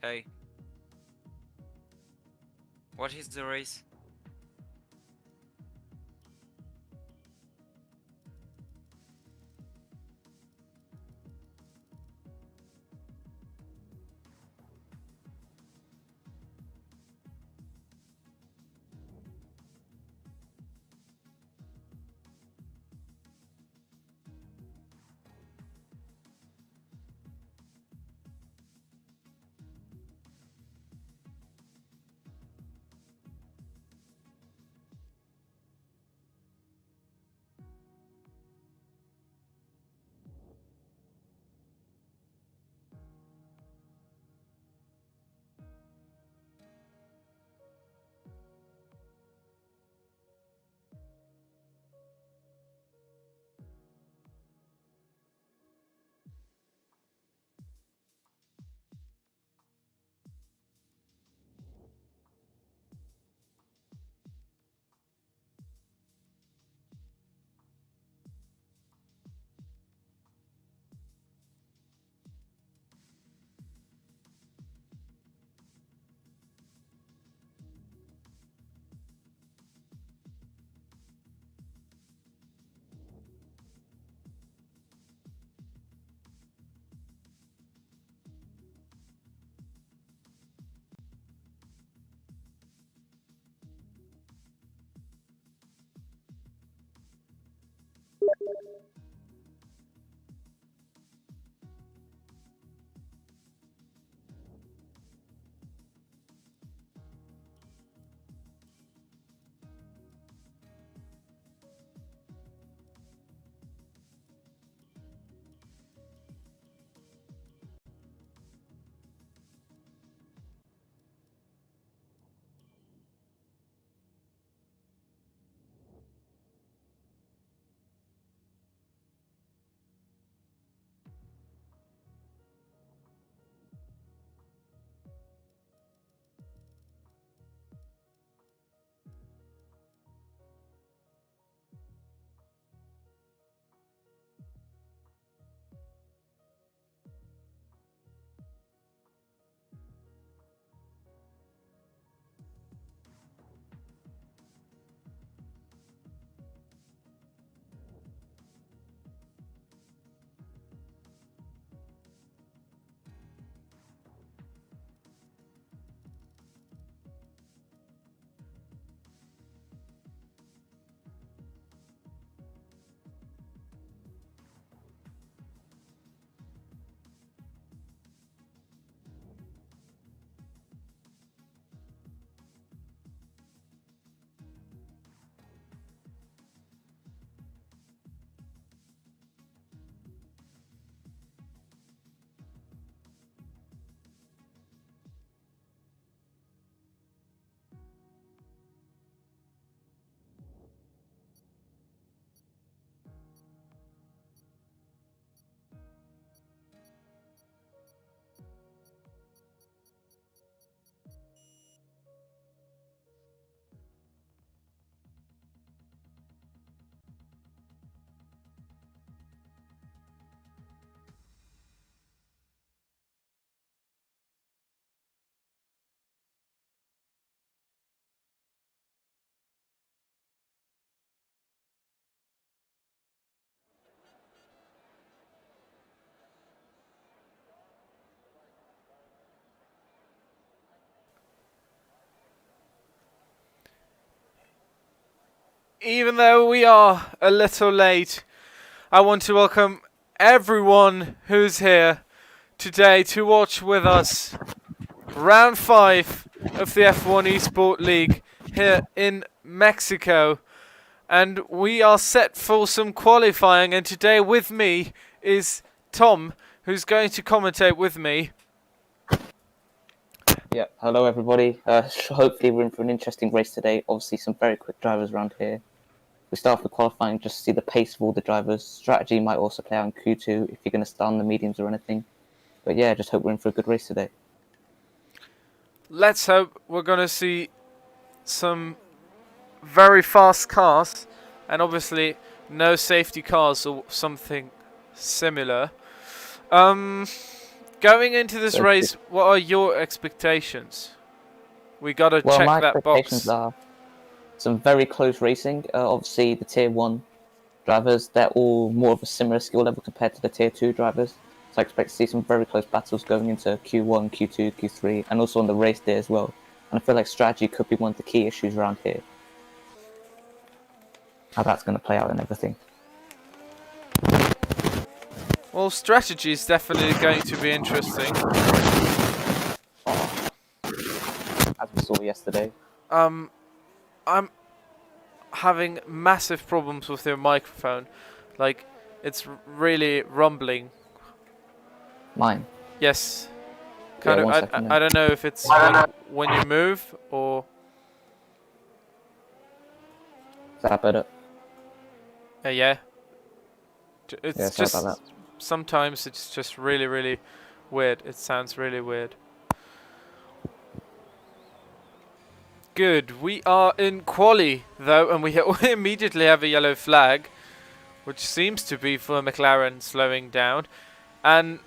Hey, what is the race? Even though we are a little late, I want to welcome everyone who's here today to watch with us round 5 of the F1 Esport League here in Mexico. And we are set for some qualifying, and today with me is Tom, who's going to commentate with me. Yeah, hello everybody. Hopefully we're in for an interesting race today. Obviously some very quick drivers around here. We start off with qualifying just to see the pace of all the drivers. Strategy might also play out in Q2 if you're going to start on the mediums or anything. But yeah, just hope we're in for a good race today. Let's hope we're going to see some very fast cars, and obviously no safety cars or something similar. Going into this So, race, what are your expectations? We gotta well, check my that expectations box. are some very close racing. Obviously, the Tier 1 drivers, they're all more of a similar skill level compared to the Tier 2 drivers. So I expect to see some very close battles going into Q1, Q2, Q3, and also on the race day as well. And I feel like strategy could be one of the key issues around here. How that's going to play out and everything. Well, strategy is definitely going to be interesting. As we saw yesterday. I'm having massive problems with your microphone. Like, it's really rumbling. Mine. Yes. Yeah, Kind of. 1 second. I don't know if it's when you move or. Is that better? Yeah. Yeah, It's sorry just about that. sometimes it's just really weird. It sounds really weird. Good. We are in quali though, and we immediately have a yellow flag, which seems to be for McLaren slowing down. And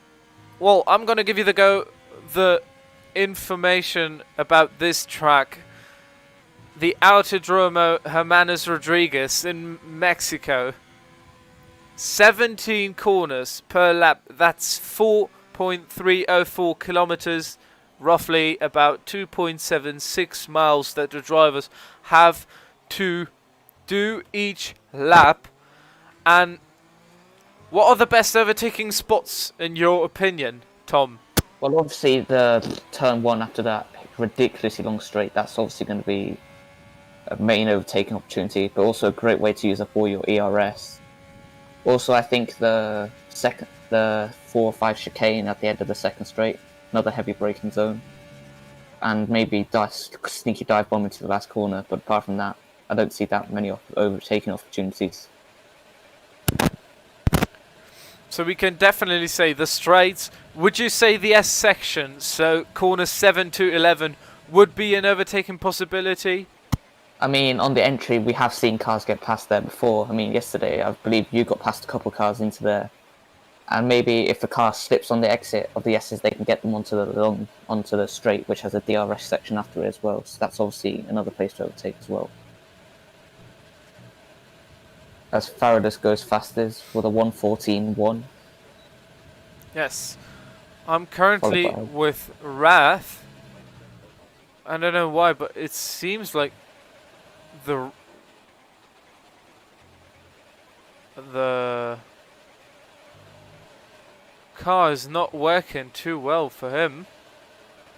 well, I'm gonna give you the information about this track. The Autodromo Hermanos Rodriguez in Mexico. 17 corners per lap. That's 4.304 kilometers, roughly about 2.76 miles that the drivers have to do each lap. And what are the best overtaking spots in your opinion, Tom? Well, obviously, the turn 1 after that ridiculously long straight, that's obviously going to be a main overtaking opportunity, but also a great way to use up all your ERS. Also, I think the 4 or 5 chicane at the end of the second straight, another heavy braking zone, and maybe sneaky dive bomb into the last corner. But apart from that, I don't see that many overtaking opportunities. So we can definitely say the straights. Would you say the S section, so corners 7 to 11, would be an overtaking possibility? I mean, on the entry, we have seen cars get past there before. I mean, yesterday, I believe you got past a couple cars into there. And maybe if the car slips on the exit of the S's, they can get them onto the straight, which has a DRS section after it as well. So that's obviously another place to overtake as well. As Faradas goes fastest with a 1:14.1. Yes. I'm currently Followed by with Wrath. I don't know why, but it seems like the car is not working too well for him.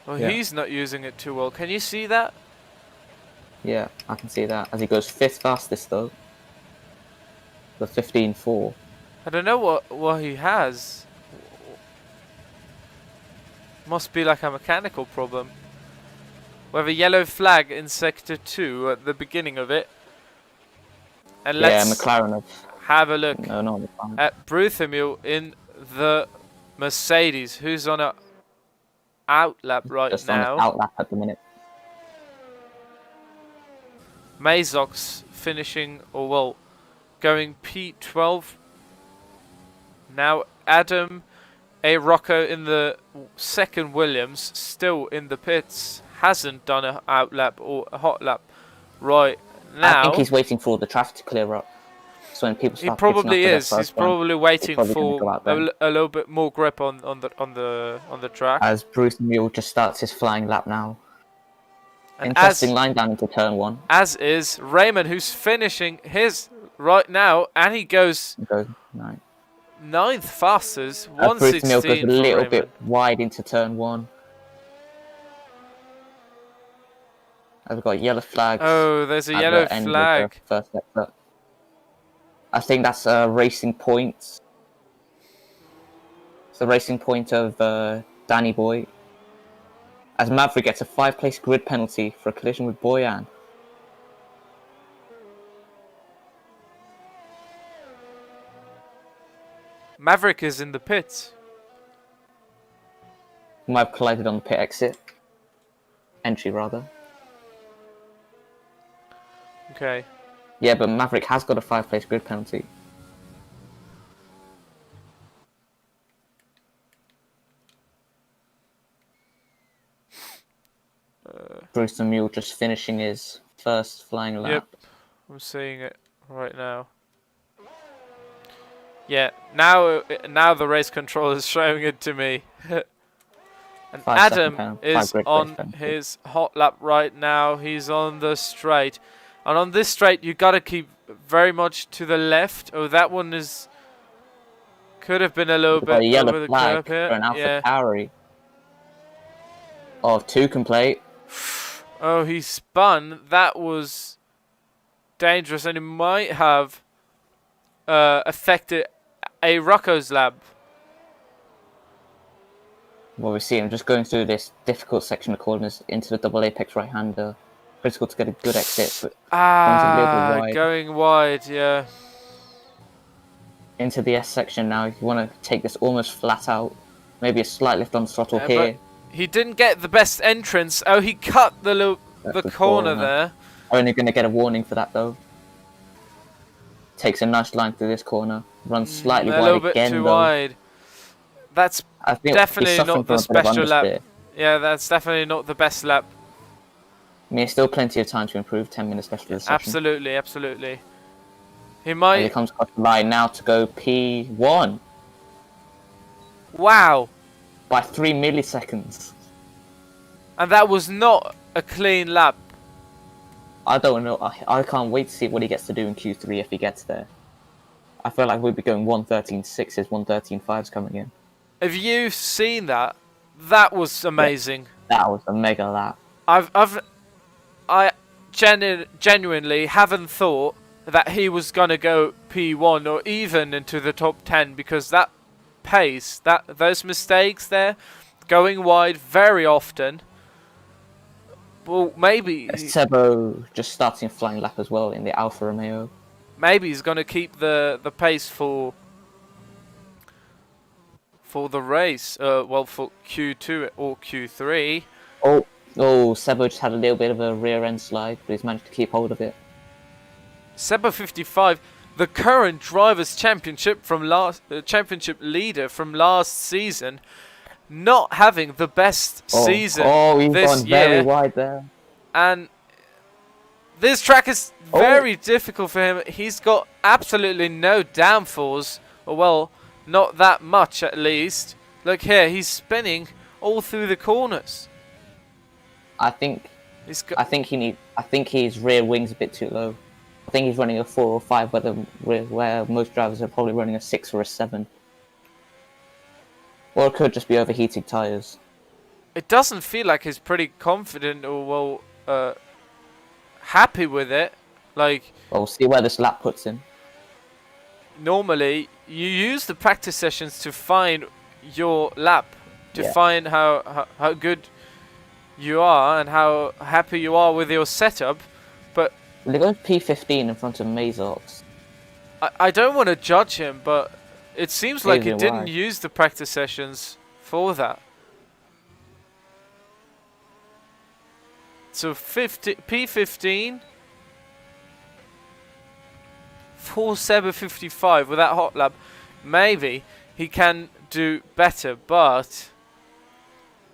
Well, Yeah. he's not using it too well. Can you see that? Yeah, I can see that. As he goes 5th fastest though. The 15.4. I don't know what he has. Must be like a mechanical problem. We have a yellow flag in sector 2 at the beginning of it. And Yeah, let's McLaren have a look no, McLaren. at Bruthemil in the Mercedes, who's on a outlap right Just on his now. outlap at the minute. Mazox finishing, or well, going P12. Now Adam A. Rocco in the second Williams, still in the pits, hasn't done an outlap or a hot lap right now. I think he's waiting for the traffic to clear up. So when people He start probably picking up is. He's probably waiting probably for a little bit more grip on the track. As Bruce Mule just starts his flying lap now. And Interesting line down into turn 1. As is Raymond, who's finishing his right now, and he goes ninth fastest. Bruce Mule goes a 1:16 for little Raymond. bit wide into turn 1. I've got yellow flags. Oh, there's a at yellow the end of flag. the first sector. I think that's a racing point. It's the racing point of Danny Boy. As Maverick gets a 5-place grid penalty for a collision with Boyan. Maverick is in the pits. Might have collided on the pit exit. Entry, rather. Okay. Yeah, but Maverick has got a 5-place grid penalty. Brewster Mule just finishing his first flying lap. Yep, I'm seeing it right now. Yeah, now the race control is showing it to me. And 5 second Adam penalty, is 5 grid on penalty. his hot lap right now. He's on the straight. And on this straight, you got to keep very much to the left. Oh, that one is... Could have been a little Got a bit yellow over the flag curb for here. an Alpha Yeah. Tauri. Oh, 2 complete. Oh, he spun. That was dangerous. And it might have affected a Rocco's lap. Well, we see him just going through this difficult section of corners into the double apex right-hander. Critical to get a good exit, but going a little bit wide. Going wide, yeah. Into the S section now. You want to take this almost flat out. Maybe a slight lift on the throttle But here. he didn't get the best entrance. Oh, he cut the corner there. Only going to get a warning for that though. Takes a nice line through this corner. Runs slightly wide a little bit again too though. wide. That's I think definitely he's suffering not the from a bit of special lap. understeer. Yeah, that's definitely not the best lap. I mean, there's still plenty of time to improve. 10 minutes left of the session. Absolutely, absolutely. He And might. he comes across the line now to go P1 Wow. by 3 milliseconds. And that was not a clean lap. I don't know. I can't wait to see what he gets to do in Q3 if he gets there. I feel like we'd be going 1:13.6s, 1:13.5s coming in. Have you seen that? That was amazing. That was a mega lap. I genuinely haven't thought that he was gonna go P1 or even into the top 10 because that pace, those mistakes there, going wide very often. Well, maybe Sebo just starting a flying lap as well in the Alfa Romeo. maybe he's gonna keep the pace for the race. Well, for Q2 or Q3. Oh, Sebo just had a little bit of a rear end slide, but he's managed to keep hold of it. Seba 55, the current drivers' championship championship leader from last season, not having the best season he's this gone year, very wide there. and this track is very difficult for him. He's got absolutely no downforce, or well, not that much at least. Look here, he's spinning all through the corners. I think his rear wing's a bit too low. I think he's running a 4 or 5, where most drivers are probably running a 6 or a 7. Or it could just be overheating tyres. It doesn't feel like he's pretty confident or well happy with it. Like, Well, we'll see where this lap puts him. normally you use the practice sessions to find your lap, to find how good you are and how happy you are with your setup. But They go P15 in front of Mazox. I don't want to judge him, but it seems like he Neither do didn't I. use the practice sessions for that. So P15 for Seba 55 with that hot lap, maybe he can do better, but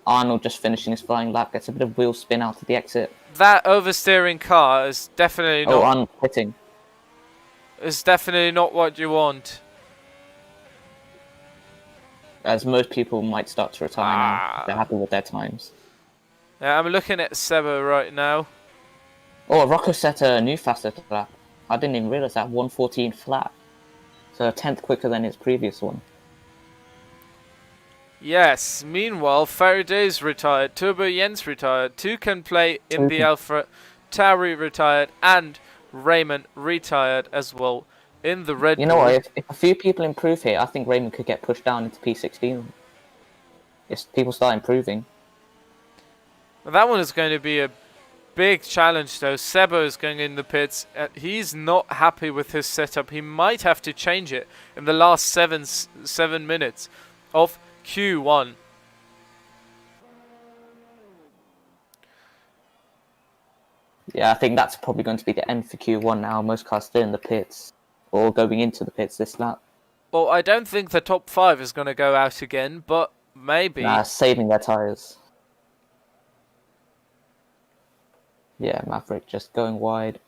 Arnold just finishing his flying lap, gets a bit of wheel spin out to the exit. that oversteering car is definitely not Arnold quitting. is definitely not what you want. As most people might start to retire now. They're happy with their times. Yeah, I'm looking at Seba right now. Oh, Rocco set a new fastest lap. I didn't even realise that. 1:14 flat. So a 10th quicker than his previous one. Yes, meanwhile, Faraday's retired, Turbo Jens retired, two can play in the Alpha, Tauri retired, and Raymond retired as well in the Red Bull. You know what, if a few people improve here, I think Raymond could get pushed down into P16. If people start improving. That one is going to be a big challenge though. Sebo is going in the pits. He's not happy with his setup. He might have to change it in the last 7 minutes of Q1. Yeah, I think that's probably going to be the end for Q1 now. Most cars still in the pits. Or going into the pits this lap. Well, I don't think the top 5 is going to go out again, but maybe. Saving their tyres. Yeah, Maverick just going wide.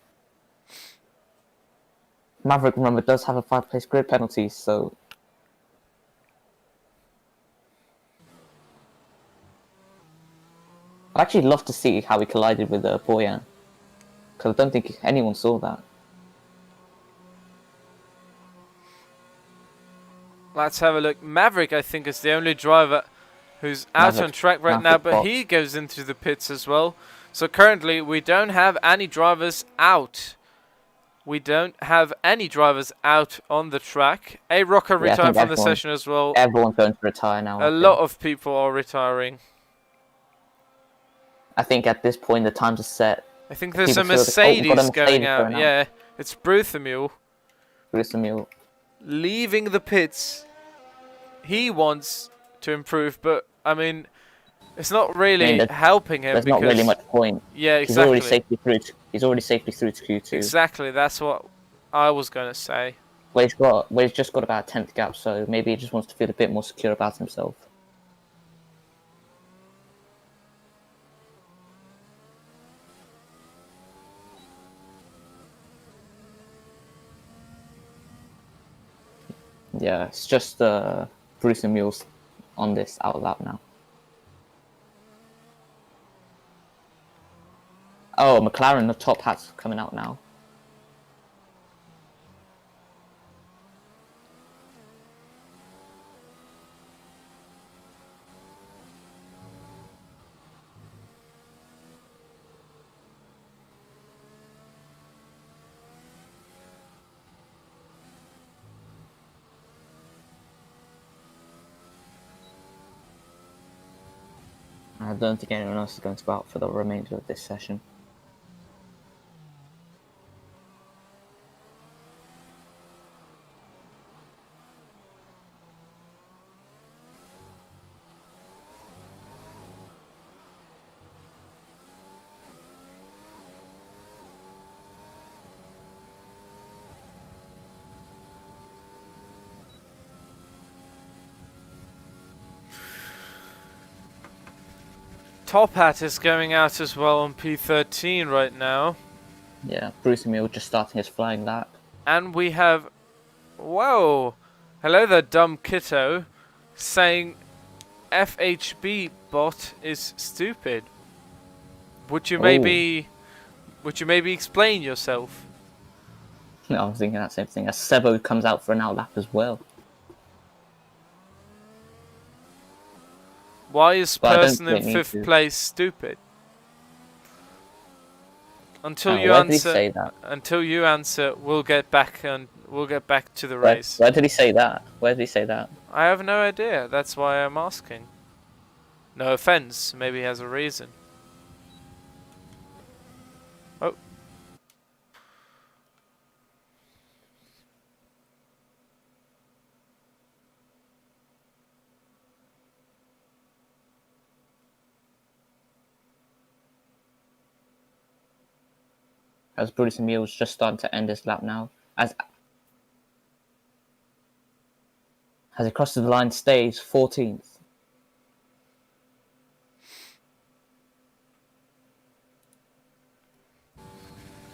Maverick, remember, does have a 5-place grid penalty, so... I'd actually love to see how he collided with Boyan. Because I don't think anyone saw that. Let's have a look. Maverick, I think, is the only driver who's out Maverick- on track right now, Maverick but bot. he goes into the pits as well. So currently, we don't have any drivers out. We don't have any drivers out on the track. A Rocker Yeah, I retired think from the session as well. everyone's going to retire now. A lot of people are retiring. I think at this point the times are set. I think there's a People feel like, we've got a Mercedes going Mercedes out. going out. Yeah, it's Bruthamule Grissom, leaving the pits. He wants to improve, but I mean, it's not really helping him there's because not really much point. yeah, He's already exactly. safely through to Q2. Exactly, that's what I was gonna say. Where he's just got about a 10th gap, so maybe he just wants to feel a bit more secure about himself. Yeah, it's just Bruce and Mules on this out lap now. Oh, McLaren, the top hat's coming out now. I don't think anyone else is going to go out for the remainder of this session. Top Hat is going out as well on P13 right now. Yeah, Bruce and Mule just starting his flying lap. And we have... Whoa! Hello there, dumb kiddo. Saying FHB bot is stupid. Would you maybe explain yourself? I was thinking that same thing. As Sebo comes out for an out lap as well. Why is But I don't person in think it needs 5th to. place stupid? Until you Where did he answer, say that? we'll get back to the Where, race. where did he say that? Where did he say that? I have no idea. That's why I'm asking. No offense. Maybe he has a reason. Oh. As Bruce and Mule's just starting to end his lap now. As he crosses the line, stays 14th.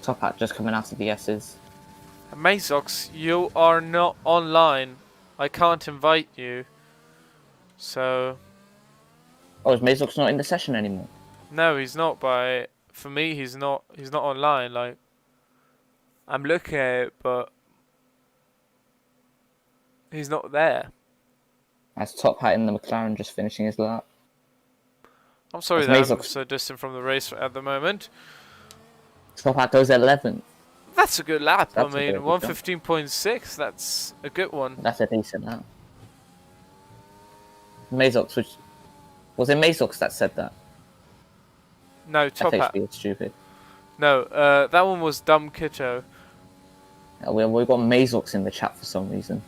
Top Hat just coming out of the S's. Mazox, you are not online. I can't invite you. So Oh, is Mazox not in the session anymore? no, he's not. For me, he's not. He's not online. Like I'm looking at it, but he's not there. As Top Hat in the McLaren just finishing his lap. I'm sorry That's that I'm Mazox. so distant from the race at the moment. Top Hat goes 11th. That's a good lap. That's a I mean, very good jump. 1:15.6. That's a good one. That's a decent lap. Mazox, which... Was it Mazox that said that? No, Top Hat. FHB is stupid. No, that one was Dumb Kiddo. We've got Mazox in the chat for some reason.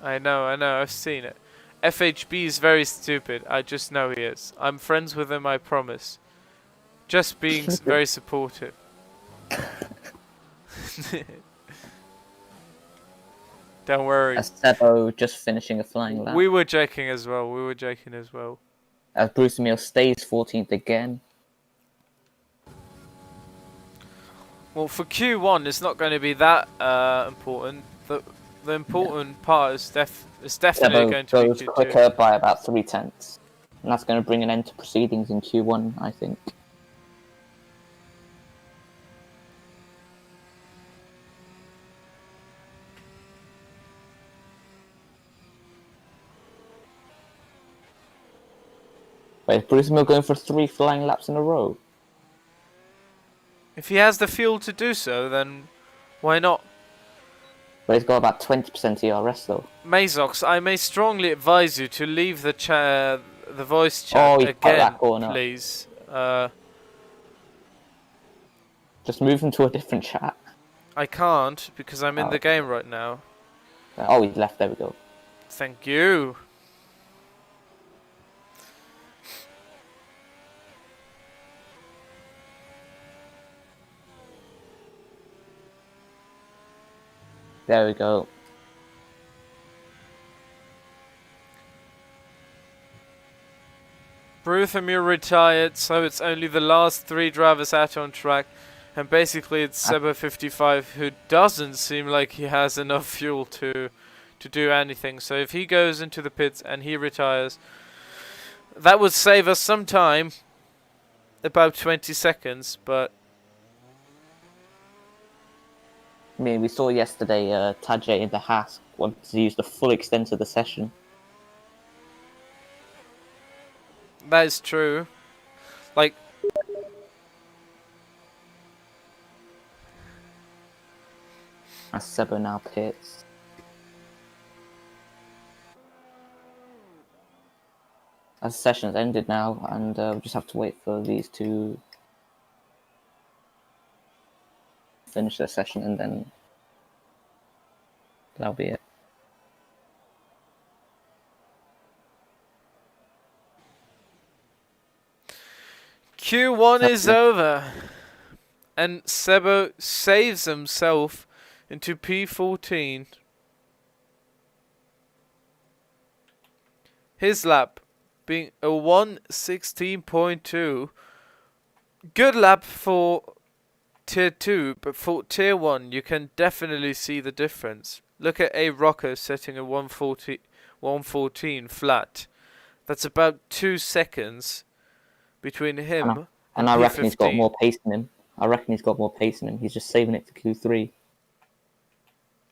I know, I've seen it. FHB is very stupid. I just know he is. I'm friends with him, I promise. Just being very supportive. Don't worry. As Sebo just finishing a flying lap. We were joking as well. As Bruce Emile stays 14th again. Well, for Q1, it's not going to be that important. The important part is definitely Sebo going to be goes Q2. quicker by about 3/10, and that's going to bring an end to proceedings in Q1, I think. Wait, is Bruce Mill going for 3 flying laps in a row? If he has the fuel to do so, then why not? But he's got about 20% ERS though. Mazox, I may strongly advise you to leave the voice Oh, chat he cut again, that corner. please. Just move him to a different chat. I can't because I'm in Oh. the game right now. Oh, he's left. There we go. Thank you. There we go. Bruthamir retired, so it's only the last 3 drivers out on track. And basically it's Sebo 55 who doesn't seem like he has enough fuel to do anything. So if he goes into the pits and he retires, that would save us some time. About 20 seconds, but... I mean, we saw yesterday Tajay in the Haas wanted to use the full extent of the session. That is true. Like... As Sebo now pits. As the session's ended now, and we just have to wait for these to finish their session, and then that'll be it. Q1 is over. And Sebo saves himself into P14. His lap being a 1:16.2. Good lap for Tier 2, but for Tier 1 you can definitely see the difference. Look at A Rocker setting a 114 flat. That's about 2 seconds between him and I reckon he's got P15. more pace in him. He's just saving it for Q3.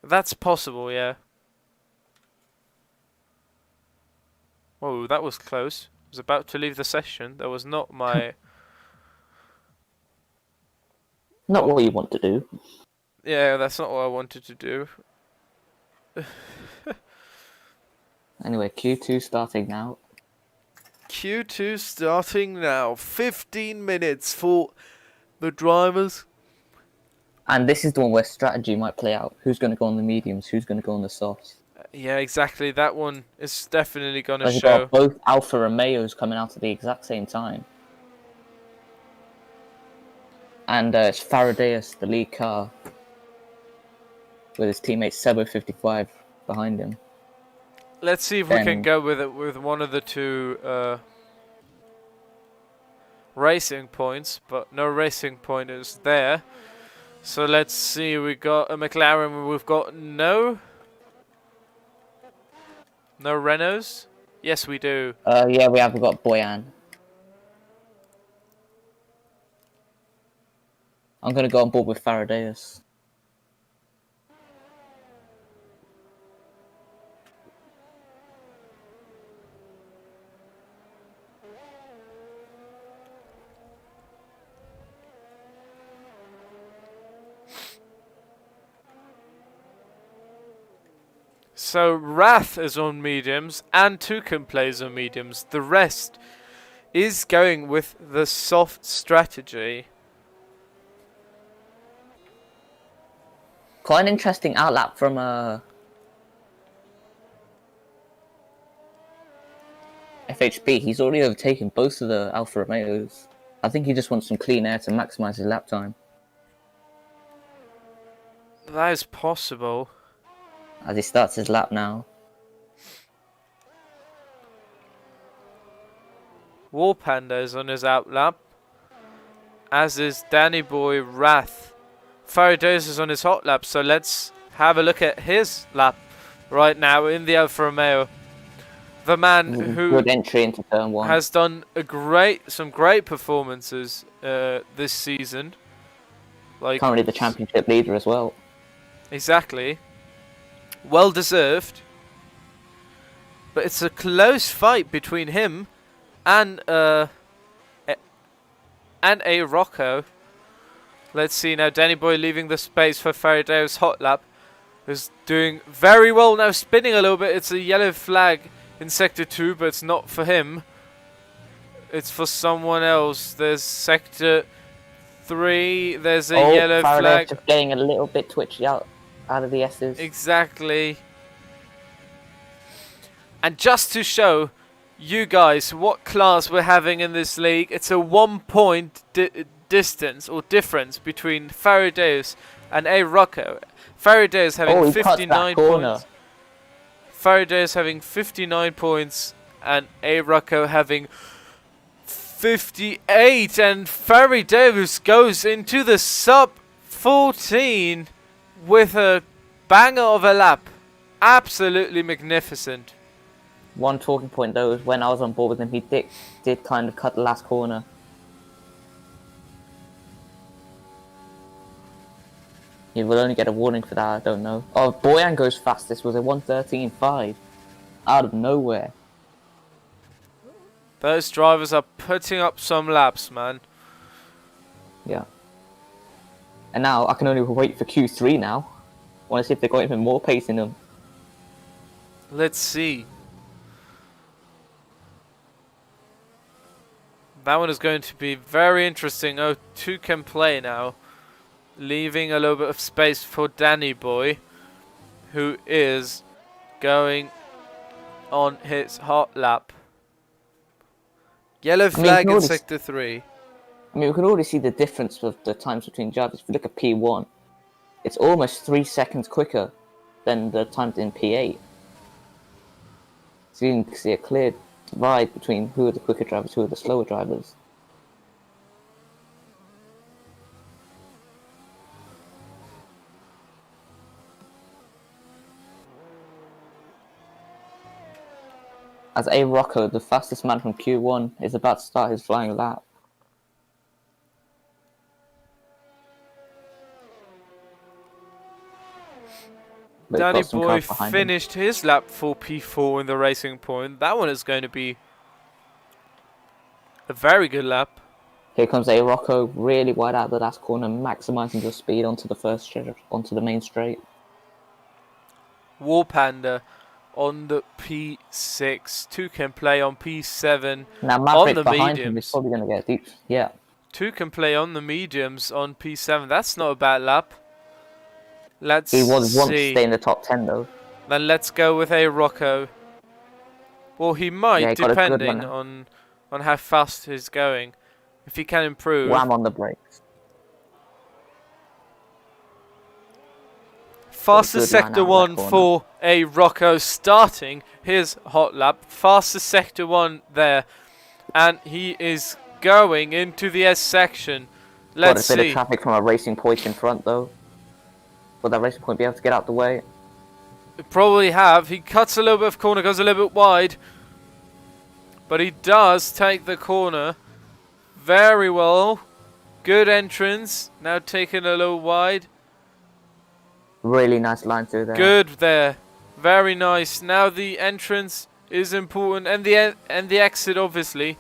That's possible, yeah. Whoa, that was close. I was about to leave the session. That was not my... Not what you want to do. Yeah, that's not what I wanted to do. Anyway, Q2 starting now. Q2 starting now. 15 minutes for the drivers. And this is the one where strategy might play out. Who's going to go on the mediums? Who's going to go on the softs? Yeah, exactly. That one is definitely going to Because you've show. got both Alfa Romeos coming out at the exact same time. And it's Faradayas, the lead car, with his teammate Sebo 55 behind him. Let's see if we can go with it with one of the two racing points, but no racing point is there. So let's see, we got a McLaren, we've got no Renaults? Yes, we do. Yeah, we have got Boyan. I'm going to go on board with Faradayas. So Wrath is on mediums and Toucan plays on mediums. The rest is going with the soft strategy. Quite an interesting outlap from FHP. He's already overtaken both of the Alfa Romeos. I think he just wants some clean air to maximise his lap time. That is possible. As he starts his lap now. War Panda is on his outlap, as is Danny Boy Wrath Faradays is on his hot lap, so let's have a look at his lap right now in the Alfa Romeo. The man who good entry into turn 1 has done some great performances this season. Like currently the championship leader as well. Exactly. Well deserved. But it's a close fight between him and a Rocco. Let's see now. Danny Boy leaving the space for Faraday's hot lap. Who's doing very well now, spinning a little bit. It's a yellow flag in sector 2, but it's not for him. It's for someone else. There's sector 3. There's a yellow flag. Just getting a little bit twitchy out of the S's. Exactly. And just to show you guys what class we're having in this league, it's a 1 point distance or difference between Faradaeus and A. Rocco. Faradaeus having 59 points. Faradaeus having 59 points and A. Rocco having 58. And Faradaeus goes into the sub 14 with a banger of a lap. Absolutely magnificent. One talking point though is when I was on board with him, he did kind of cut the last corner. He will only get a warning for that, I don't know. Oh, Boyan goes fastest with a 1:13.5 out of nowhere. Those drivers are putting up some laps, man. Yeah. And now I can only wait for Q3 now. I want to see if they've got even more pace in them. Let's see. That one is going to be very interesting. Oh, 2 can play now. Leaving a little bit of space for Danny Boy, who is going on his hot lap. Yellow flag in sector 3. I mean, we can already see the difference of the times between drivers. If you look at P1, it's almost 3 seconds quicker than the times in P8. So you can see a clear divide between who are the quicker drivers, who are the slower drivers. As A. Rocco, the fastest man from Q1, is about to start his flying lap. Danny Boy finished his lap for P4 in the Racing Point. That one is going to be a very good lap. Here comes A. Rocco, really wide out the last corner, maximising your speed onto the main straight. War Panda on the P6. 2 can play on P7 now, on the behind him is mediums. probably going to get deep. Yeah. 2 can play on the mediums on P7. That's not a bad lap. Let's He was once see. stay in the top 10 though. Then let's go with A. Rocco. Well, he might, depending on how fast he's going. If he can improve. Wham on the brakes. Fastest sector 1 for A. Rocco, starting his hot lap. Fastest sector 1 there. And he is going into the S section. Let's see. Got a bit of traffic from a Racing Point in front though. Will that Racing Point be able to get out the way? Probably have. He cuts a little bit of corner, goes a little bit wide. But he does take the corner very well. Good entrance. Now taking a little wide. Really nice line through there. Good there. Very nice. Now the entrance is important. And the exit, obviously.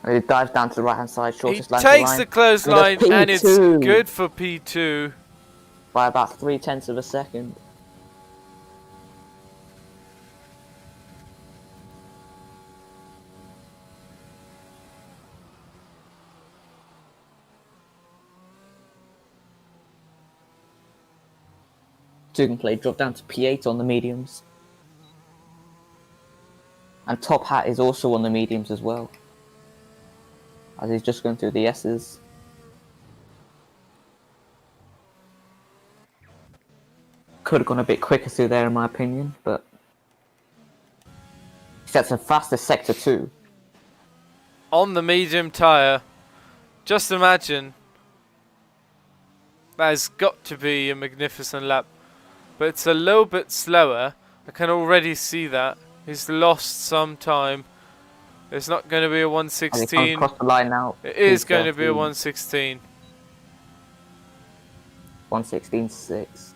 And he dives down to the right hand side. Shortest line. He takes the close line and it's good for P2. By about 0.3 of a second. Two can play drop down to P8 on the mediums. And Top Hat is also on the mediums as well. As he's just going through the S's. Could have gone a bit quicker through there in my opinion, but that's a faster sector 2. On the medium tyre. Just imagine. That has got to be a magnificent lap. But it's a little bit slower. I can already see that. He's lost some time. It's not going to be a And he comes 116. across the line now. It is going to be a 2:13, 116. 1:16.6.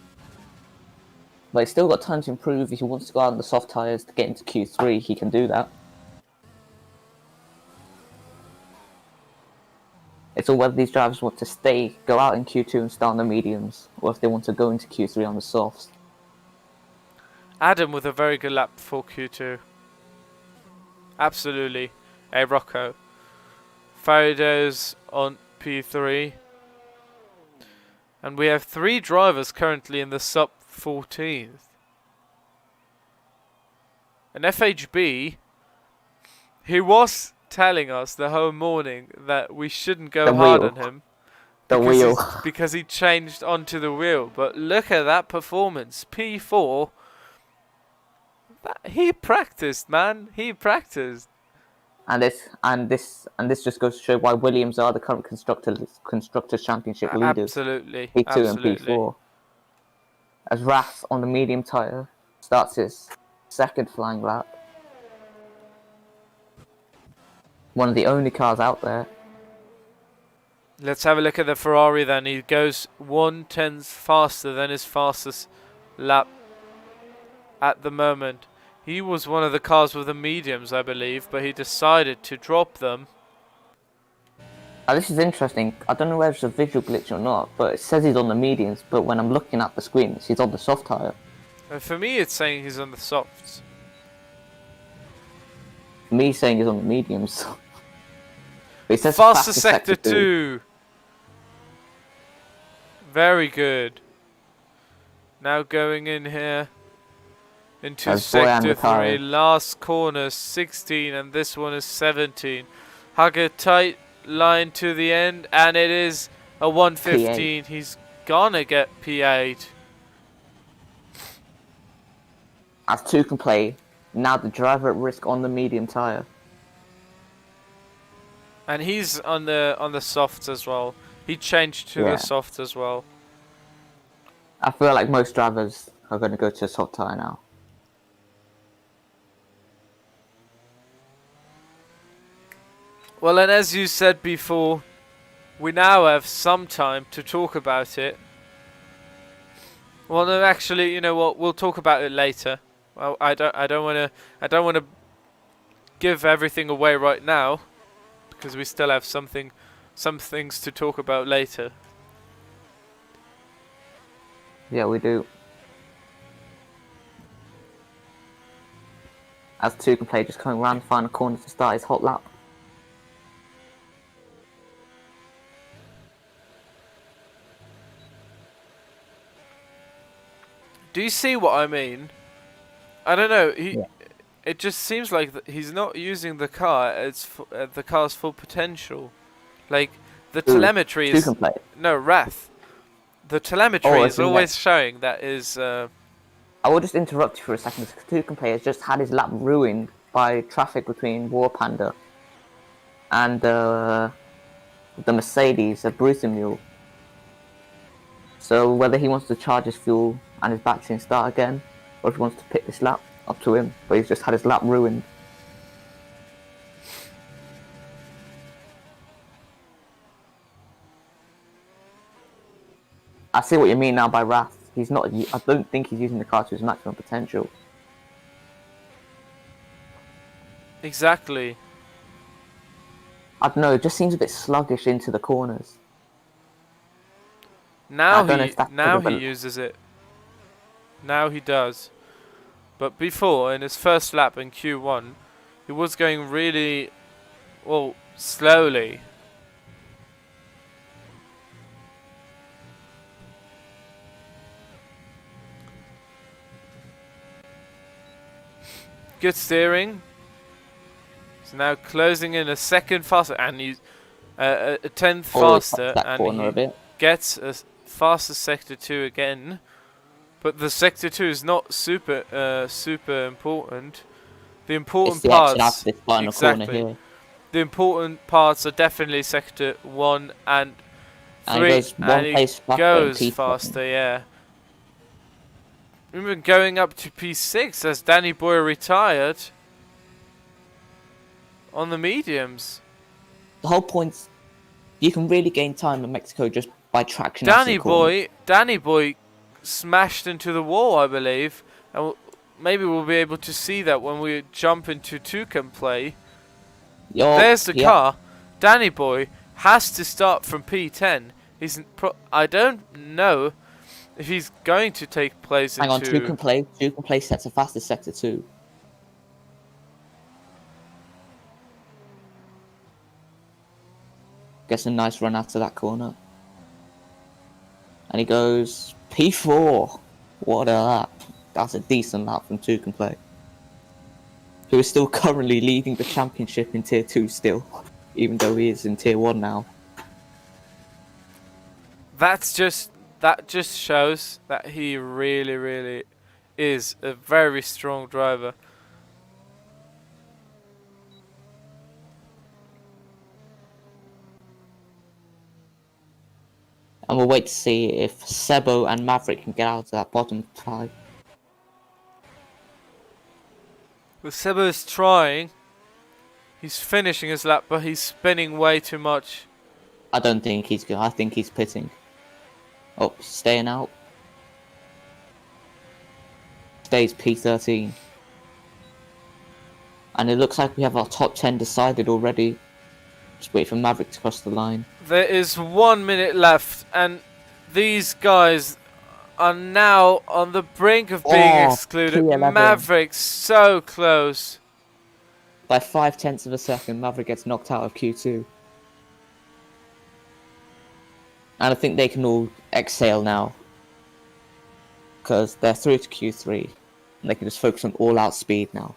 But he's still got time to improve. If he wants to go out on the soft tyres to get into Q3, he can do that. It's all whether these drivers want to go out in Q2 and start on the mediums, or if they want to go into Q3 on the softs. Adam with a very good lap before Q2. Absolutely. Hey, Rocco. Faraday's on P3. And we have 3 drivers currently in the sub 14th. And FHB, he was telling us the whole morning that we shouldn't go hard on him. Because he changed onto the wheel. But look at that performance. P4. He practiced, man. He practiced. And this just goes to show why Williams are the current constructors championship leaders. Absolutely. P2 Absolutely. and P4. As Rath on the medium tyre starts his second flying lap. One of the only cars out there. Let's have a look at the Ferrari then. He goes 1/10 faster than his fastest lap at the moment. He was one of the cars with the mediums, I believe, but he decided to drop them. Now, this is interesting. I don't know whether it's a visual glitch or not, but it says he's on the mediums, but when I'm looking at the screen, he's on the soft tyre. For me, it's saying he's on the softs. Me saying he's on the mediums. But it says Faster sector 2. Very good. Now going in here into As sector Boyan 3. Last corner 16 and this one is 17. Hug a tight line to the end and it is a 115. P8. He's gonna get P8. As 2 can play, now the driver at risk on the medium tyre. And he's on the softs as well. He changed to the softs as well. I feel like most drivers are going to go to a soft tyre now. Well, and as you said before, we now have some time to talk about it. Well, no, actually, you know what? We'll talk about it later. Well, I don't want to give everything away right now because we still have some things to talk about later. Yeah, we do. As 2 can play, just coming around the final corner to start his hot lap. Do you see what I mean? I don't know. It just seems like he's not using the car at the car's full potential. Like the telemetry is no Wrath. The telemetry is always showing that is. I will just interrupt you for a second. The 2 can play has just had his lap ruined by traffic between War Panda and the Mercedes, a Bruce Mule. So whether he wants to charge his fuel and his battery and start again, or if he wants to pick this lap, up to him. But he's just had his lap ruined. I see what you mean now by Wrath. He's not. I don't think he's using the car to his maximum potential. Exactly. I don't know. It just seems a bit sluggish into the corners. Now he uses it. Now he does. But before, in his first lap in Q1, he was going really, well, slowly. Good steering. He's now closing in a second faster, and he's a 10th faster, and he gets a faster sector 2 again. But the sector 2 is not super important. The important parts, exactly. The important parts are definitely sector 1 and And he goes one and he place faster in goes P7. faster, yeah. Even going up to P6 as Danny Boy retired on the mediums. The whole point, you can really gain time in Mexico just by traction out of the corner. Danny Boy smashed into the wall, I believe. And maybe we'll be able to see that when we jump into Toucan play. There's the car. Danny Boy has to start from P10. I don't know if he's going to take place Hang on, into... Toucan play sets a fastest sector 2. Gets a nice run out of that corner. And he goes P4. What a lap. That's a decent lap from Toucan play, who is still currently leading the championship in Tier 2 still, even though he is in Tier 1 now. That just shows that he really is a very strong driver. And we'll wait to see if Sebo and Maverick can get out of that bottom 5. Well, Sebo is trying. He's finishing his lap, but he's spinning way too much. I don't think he's good. I think he's pitting. Oh, staying out. Stays P13. And it looks like we have our top 10 decided already. Just wait for Maverick to cross the line. There is 1 minute left, and these guys are now on the brink of being excluded. P11. Maverick's so close. By 0.5 of a second, Maverick gets knocked out of Q2. And I think they can all exhale now, because they're through to Q3, and they can just focus on all-out speed now.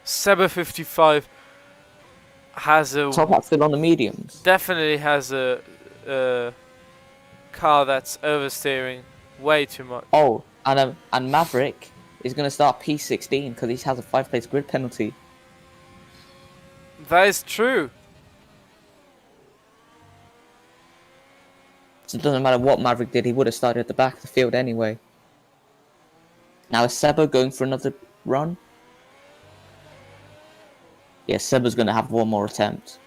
Seba 55 has a Top Hat's still on the mediums. definitely has a car that's oversteering way too much. Oh, and Maverick is going to start P16 because he has a 5-place grid penalty. That is true. So it doesn't matter what Maverick did, he would have started at the back of the field anyway. Now is Sebo going for another run? Yeah, Sebo's going to have one more attempt.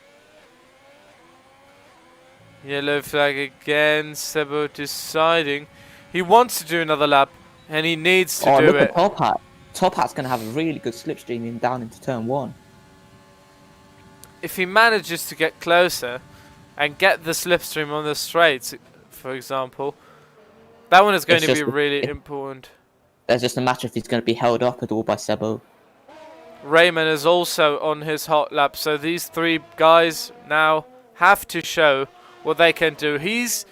Yellow flag again. Sebo deciding he wants to do another lap, and he needs to do look it. at Top Hat. Top Hat's going to have a really good slipstream in down into turn 1. If he manages to get closer and get the slipstream on the straights, for example, that one is going to be really important. There's just a matter if he's going to be held up at all by Sebo. Raymond is also on his hot lap, so these three guys now have to show what they can do. He's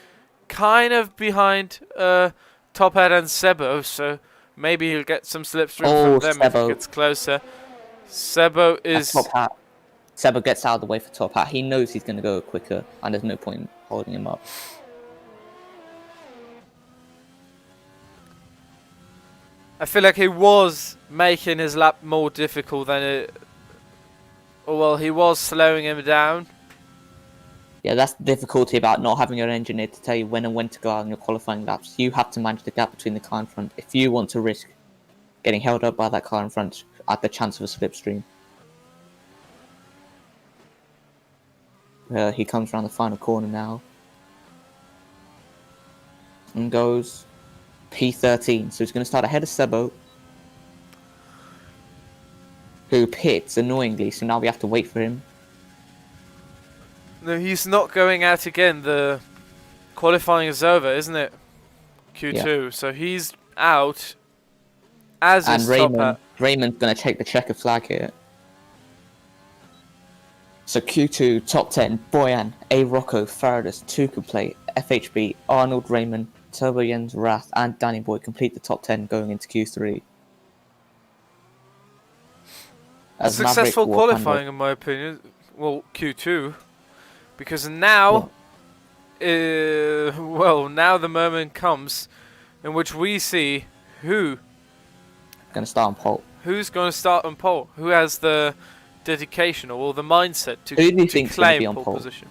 kind of behind Top Hat and Sebo, so maybe he'll get some slipstream from them if he gets closer. Sebo is... Top Hat. Sebo gets out of the way for Top Hat. He knows he's going to go quicker, and there's no point in holding him up. I feel like he was making his lap more difficult than it... Well, he was slowing him down. Yeah, that's the difficulty about not having your engineer to tell you when and when to go out in your qualifying laps. You have to manage the gap between the car in front if you want to risk getting held up by that car in front at the chance of a slipstream. He comes around the final corner now. And goes P13. So he's going to start ahead of Sebo, who pits annoyingly, so now we have to wait for him. No, he's not going out again. The qualifying is over, isn't it? Q2. Yeah. So he's out. As is Top Hat. Raymond's going to take the checker flag here. So Q2, top 10, Boyan, A. Rocco, Faradis, Toucan Play, FHB, Arnold, Raymond, Turbo Jens, Rath, and Danny Boy complete the top 10 going into Q3. A successful qualifying, in my opinion. Well, Q2. Because now, now the moment comes in which we see who going to start on pole. who's going to start on pole? Who has the dedication or the mindset Who do you to think's going to claim be on pole pole? position?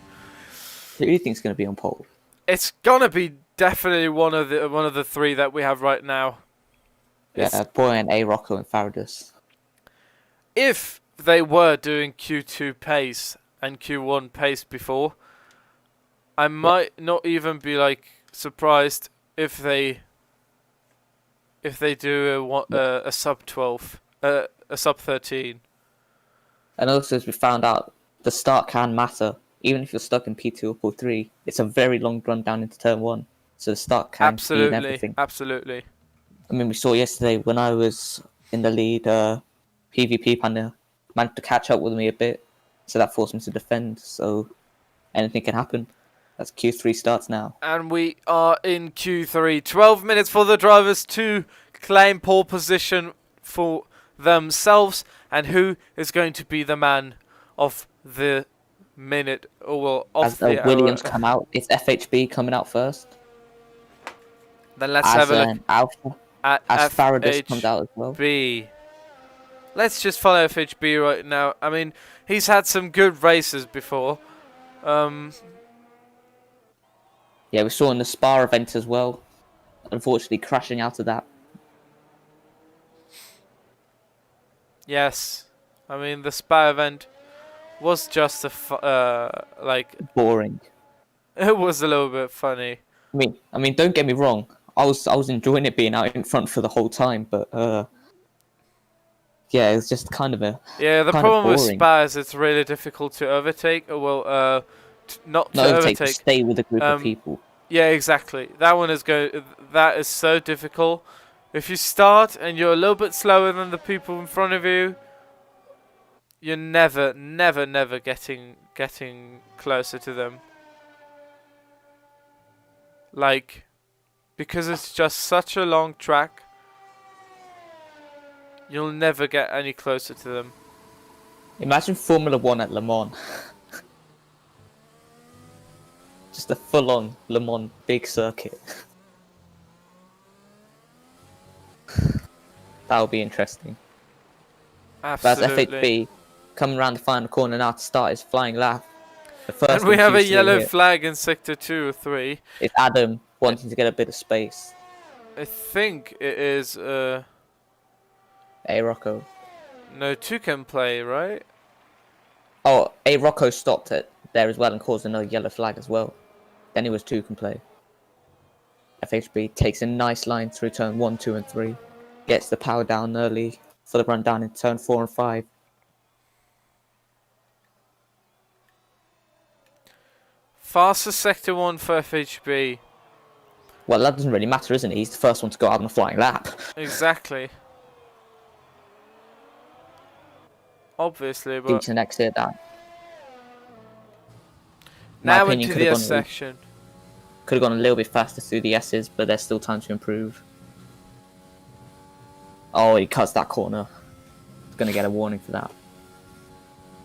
Who do you think's going to be on pole? It's gonna be definitely one of the three that we have right now. Yeah, Boyan, A. Rocco, and Faradas. If they were doing Q2 pace and Q1 pace before, I might not even be like surprised if they do a sub 12, a sub 13. And also, as we found out, the start can matter. Even if you're stuck in P2 or P3, it's a very long run down into turn 1. So the start can mean everything. Absolutely. I mean, we saw yesterday when I was in the lead, PvP Panda managed to catch up with me a bit. So that forced me to defend. So anything can happen. That's Q3 starts now. And we are in Q3. 12 minutes for the drivers to claim pole position for themselves. And who is going to be the man of the minute? Or well, of As the Williams hour? come out, it's FHB coming out first. Then let's have a look Alpha, at as Faradas comes out as well. FHB. Let's just follow FHB right now. I mean, he's had some good races before. Yeah, we saw in the Spa event as well. Unfortunately, crashing out of that. Yes. I mean, the Spa event was just Boring. it was a little bit funny. I mean, don't get me wrong. I was enjoying it being out in front for the whole time, but yeah, it's just kind of a The kind of problem with boring. Spa is it's really difficult to overtake. Not to overtake. Stay with a group of people. Yeah, exactly. That is so difficult. If you start and you're a little bit slower than the people in front of you, you're never getting closer to them. Like, because it's just such a long track, you'll never get any closer to them. Imagine Formula 1 at Le Mans. Just a full-on Le Mans big circuit. That would be interesting. Absolutely. But as FHB coming around the final corner now to start his flying lap. The first And we have a yellow here. flag in sector 2 or 3. It's Adam wanting to get a bit of space. I think it is Hey, Rocco. no, 2 can play, right? Oh, A. Rocco stopped it there as well and caused another yellow flag as well. Then it was 2 can play. FHB takes a nice line through turn 1, 2, and 3. Gets the power down early for the run down in turn 4 and 5. Fastest sector 1 for FHB. Well, that doesn't really matter, isn't it? He's the first one to go out on a flying lap. Exactly. Obviously, but Decent exit that. now into the S section. Could have gone a little bit faster through the S's, but there's still time to improve. Oh, he cuts that corner. He's going to get a warning for that.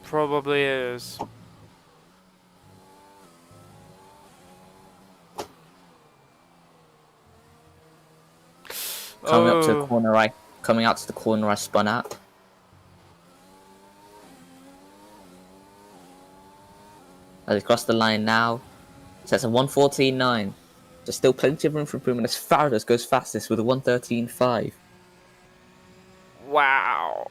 Probably is. Coming up to the corner I spun at. As he crossed the line now, so that's a 1:14.9. There's still plenty of room for improvement as Faradas goes fastest with a 1:13.5. Wow.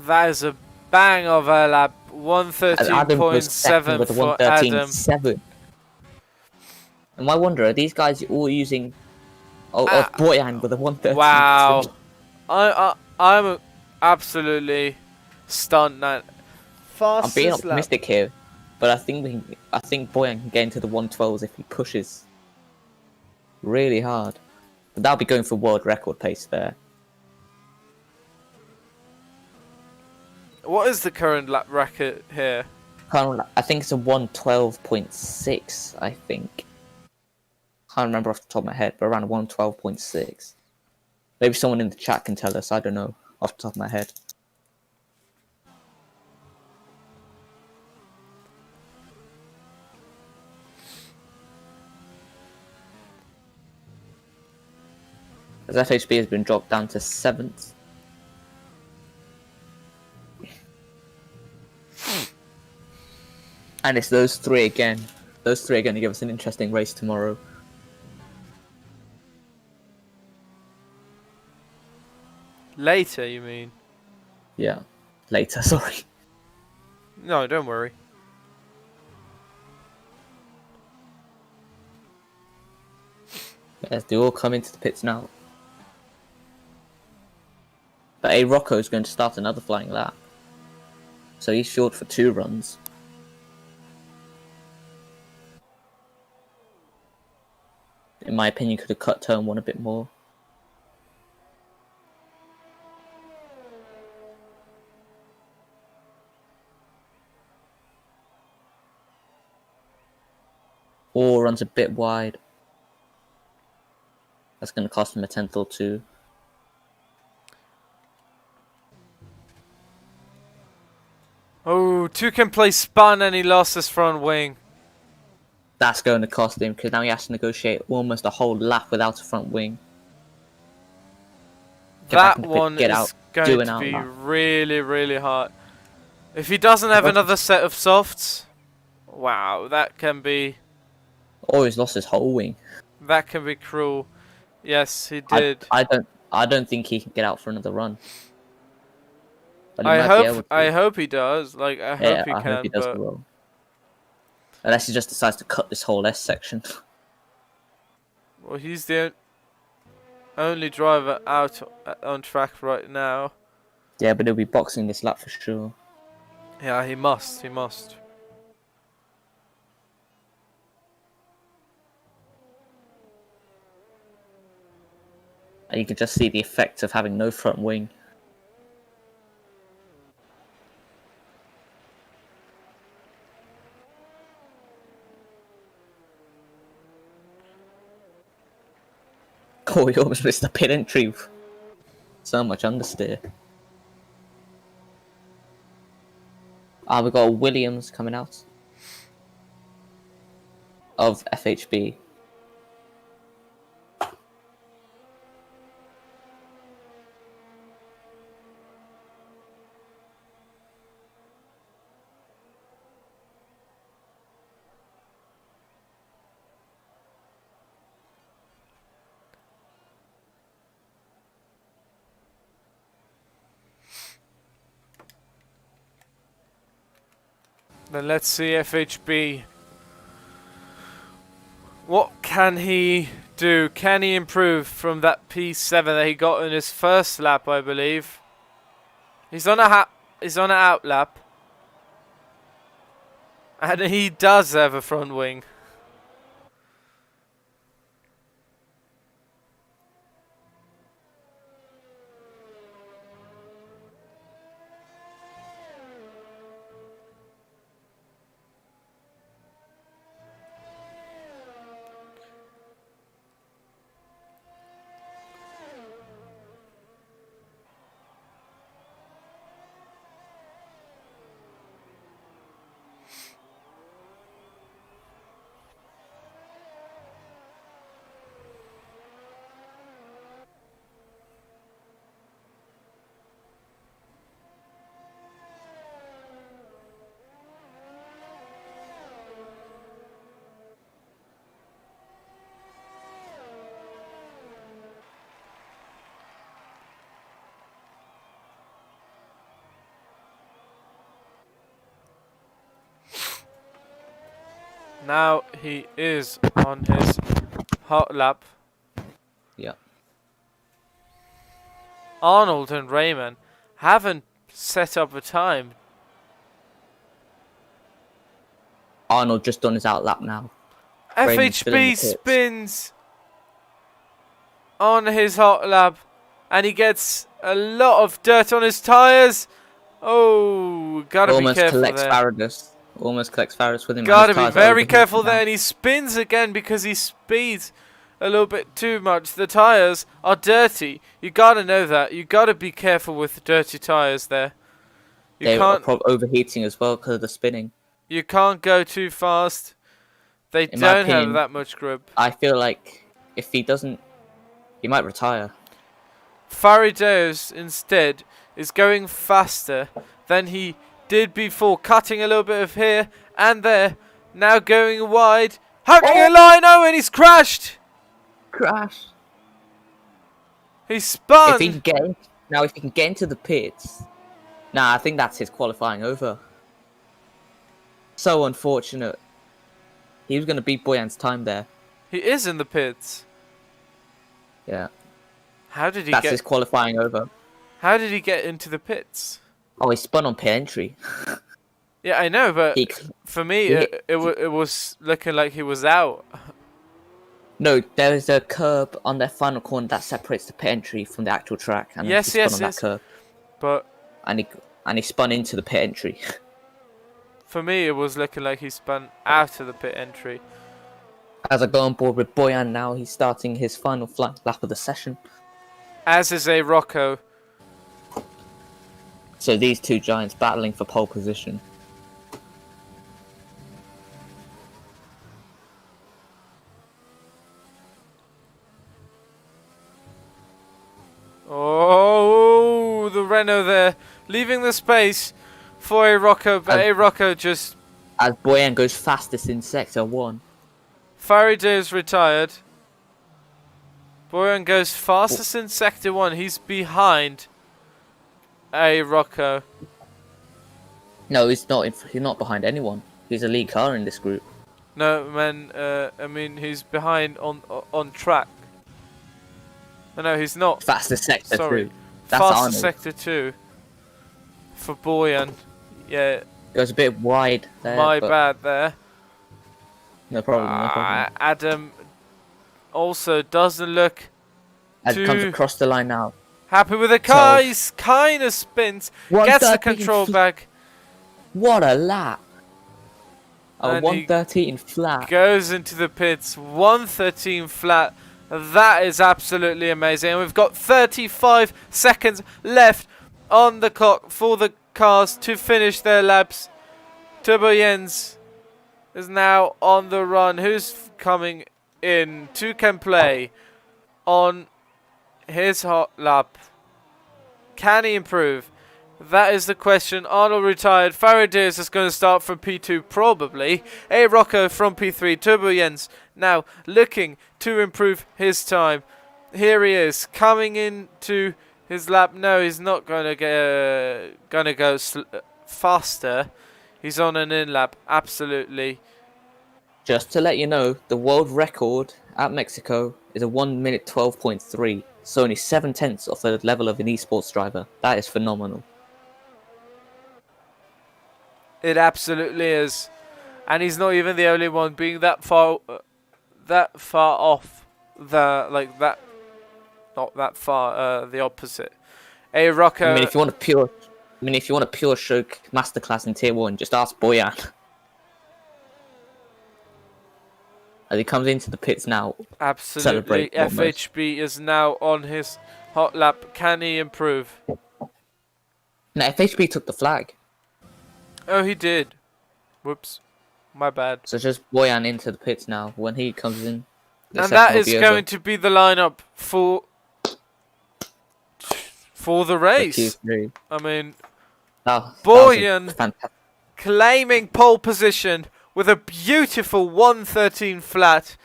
That is a bang of a lap. Adam goes second 113.7 with a for Adam. 1:13.7. And I wonder, are these guys all using... Oh, Boyan with a 1:13.3. Wow. I'm absolutely stunned that I'm being fastest lap. optimistic here, but I think Boyan can get into the 112s if he pushes really hard. But that'll be going for world record pace there. What is the current lap record here? I think it's a 112.6, I think. Can't remember off the top of my head, but around 112.6. Maybe someone in the chat can tell us, I don't know, off the top of my head. As FHB has been dropped down to 7th. And it's those three again. Those three are going to give us an interesting race tomorrow. Later, you mean? Yeah. Later, sorry. No, don't worry. As they all come into the pits now. But A. Rocco is going to start another flying lap. So he's short for 2 runs. In my opinion, could have cut turn 1 a bit more. Or runs a bit wide. That's going to cost him a tenth or 2. Oh, Toucan play spun and he lost his front wing. That's going to cost him because now he has to negotiate almost a whole lap without a front wing. That one is going to be really, really hard. If he doesn't have another set of softs, wow, that can be... Oh, he's lost his whole wing. That can be cruel. Yes, he did. I don't think he can get out for another run. But I hope he does. Like I hope he can. Hope he does well. Unless he just decides to cut this whole S section. Well, he's the only driver out on track right now. Yeah, but he'll be boxing this lap for sure. Yeah, he must. He must. And you can just see the effect of having no front wing. Oh, he almost missed the pit entry. So much understeer. We've got Williams coming out of FHB. Then let's see FHB. What can he do? Can he improve from that P7 that he got in his first lap, I believe? He's on an out lap. And he does have a front wing. Now he is on his hot lap. Yeah. Arnold and Raymond haven't set up a time. Arnold just done his out lap now. FHB spins on his hot lap and he gets a lot of dirt on his tyres. Oh, gotta be careful there. Almost collects Farris with him. Gotta be very careful there, and he spins again because he speeds a little bit too much. The tyres are dirty. You gotta know that. You gotta be careful with the dirty tyres there. They are overheating as well because of the spinning. You can't go too fast. They don't have that much grip. I feel like if he doesn't, he might retire. Farideos instead is going faster than he did before, cutting a little bit of here and there. Now going wide, hugging a line. Oh, and he's crashed. Crash. He spun. If he can get into the pits, I think that's his qualifying over. So unfortunate. He was going to beat Boyan's time there. He is in the pits. Yeah. How did he That's get? his qualifying over. How did he get into the pits? Oh, he spun on pit entry. Yeah, I know, but He, for me, he- it was looking like he was out. no, there is a curb on their final corner that separates the pit entry from the actual track, and Yes, he spun on yes. that curb, But and he spun into the pit entry. for me, it was looking like he spun out of the pit entry. As I go on board with Boyan now, he's starting his final lap of the session. As is a Rocco. So these two giants battling for pole position. Oh, the Renault there, leaving the space for a Rocco, but a Rocco just... As Boyan goes fastest in Sector 1. Faraday's retired. Boyan goes fastest in Sector 1. He's behind a Rocco. No, he's not. He's not behind anyone. He's a lead car in this group. No, man. I mean, he's behind on track. No, he's not. Fastest Sector Sorry. 2. That's Fastest Arnold. Sector 2 for Boyan. Yeah, Goes a bit wide there. my but bad there. No problem. No problem. Adam also doesn't look As it comes too across the line now. happy with the car. So- He's kind of spins, gets the control back, What a lap! A And he 113 flat. goes into the pits. 113 flat. That is absolutely amazing. And we've got 35 seconds left on the clock for the cars to finish their laps. Turbo Jens is now on the run. Who's coming in? Two can play on his hot lap. Can he improve? That is the question. Arnold retired. Faraday is just going to start from P2 probably. A Rocco from P3. Turbo Jens now looking to improve his time. Here he is coming into his lap. No, he's not going to go faster. He's on an in lap. Absolutely. Just to let you know, the world record at Mexico is a 1 minute 12.3. So only 7/10 of the level of an esports driver. That is phenomenal. It absolutely is. And he's not even the only one being that far off the not that far the opposite. A Rocco. I mean, if you want a pure stroke masterclass in Tier 1, just ask Boyan. As he comes into the pits now. Absolutely. Celebrate almost. FHB is now on his hot lap. Can he improve? No, FHB took the flag. Oh, he did. Whoops. My bad. So just Boyan into the pits now. When he comes in, the And session that will is be going over to be the lineup for the for race. Q3. I mean, Oh, Boyan fantastic. claiming pole position with a beautiful 113 flat.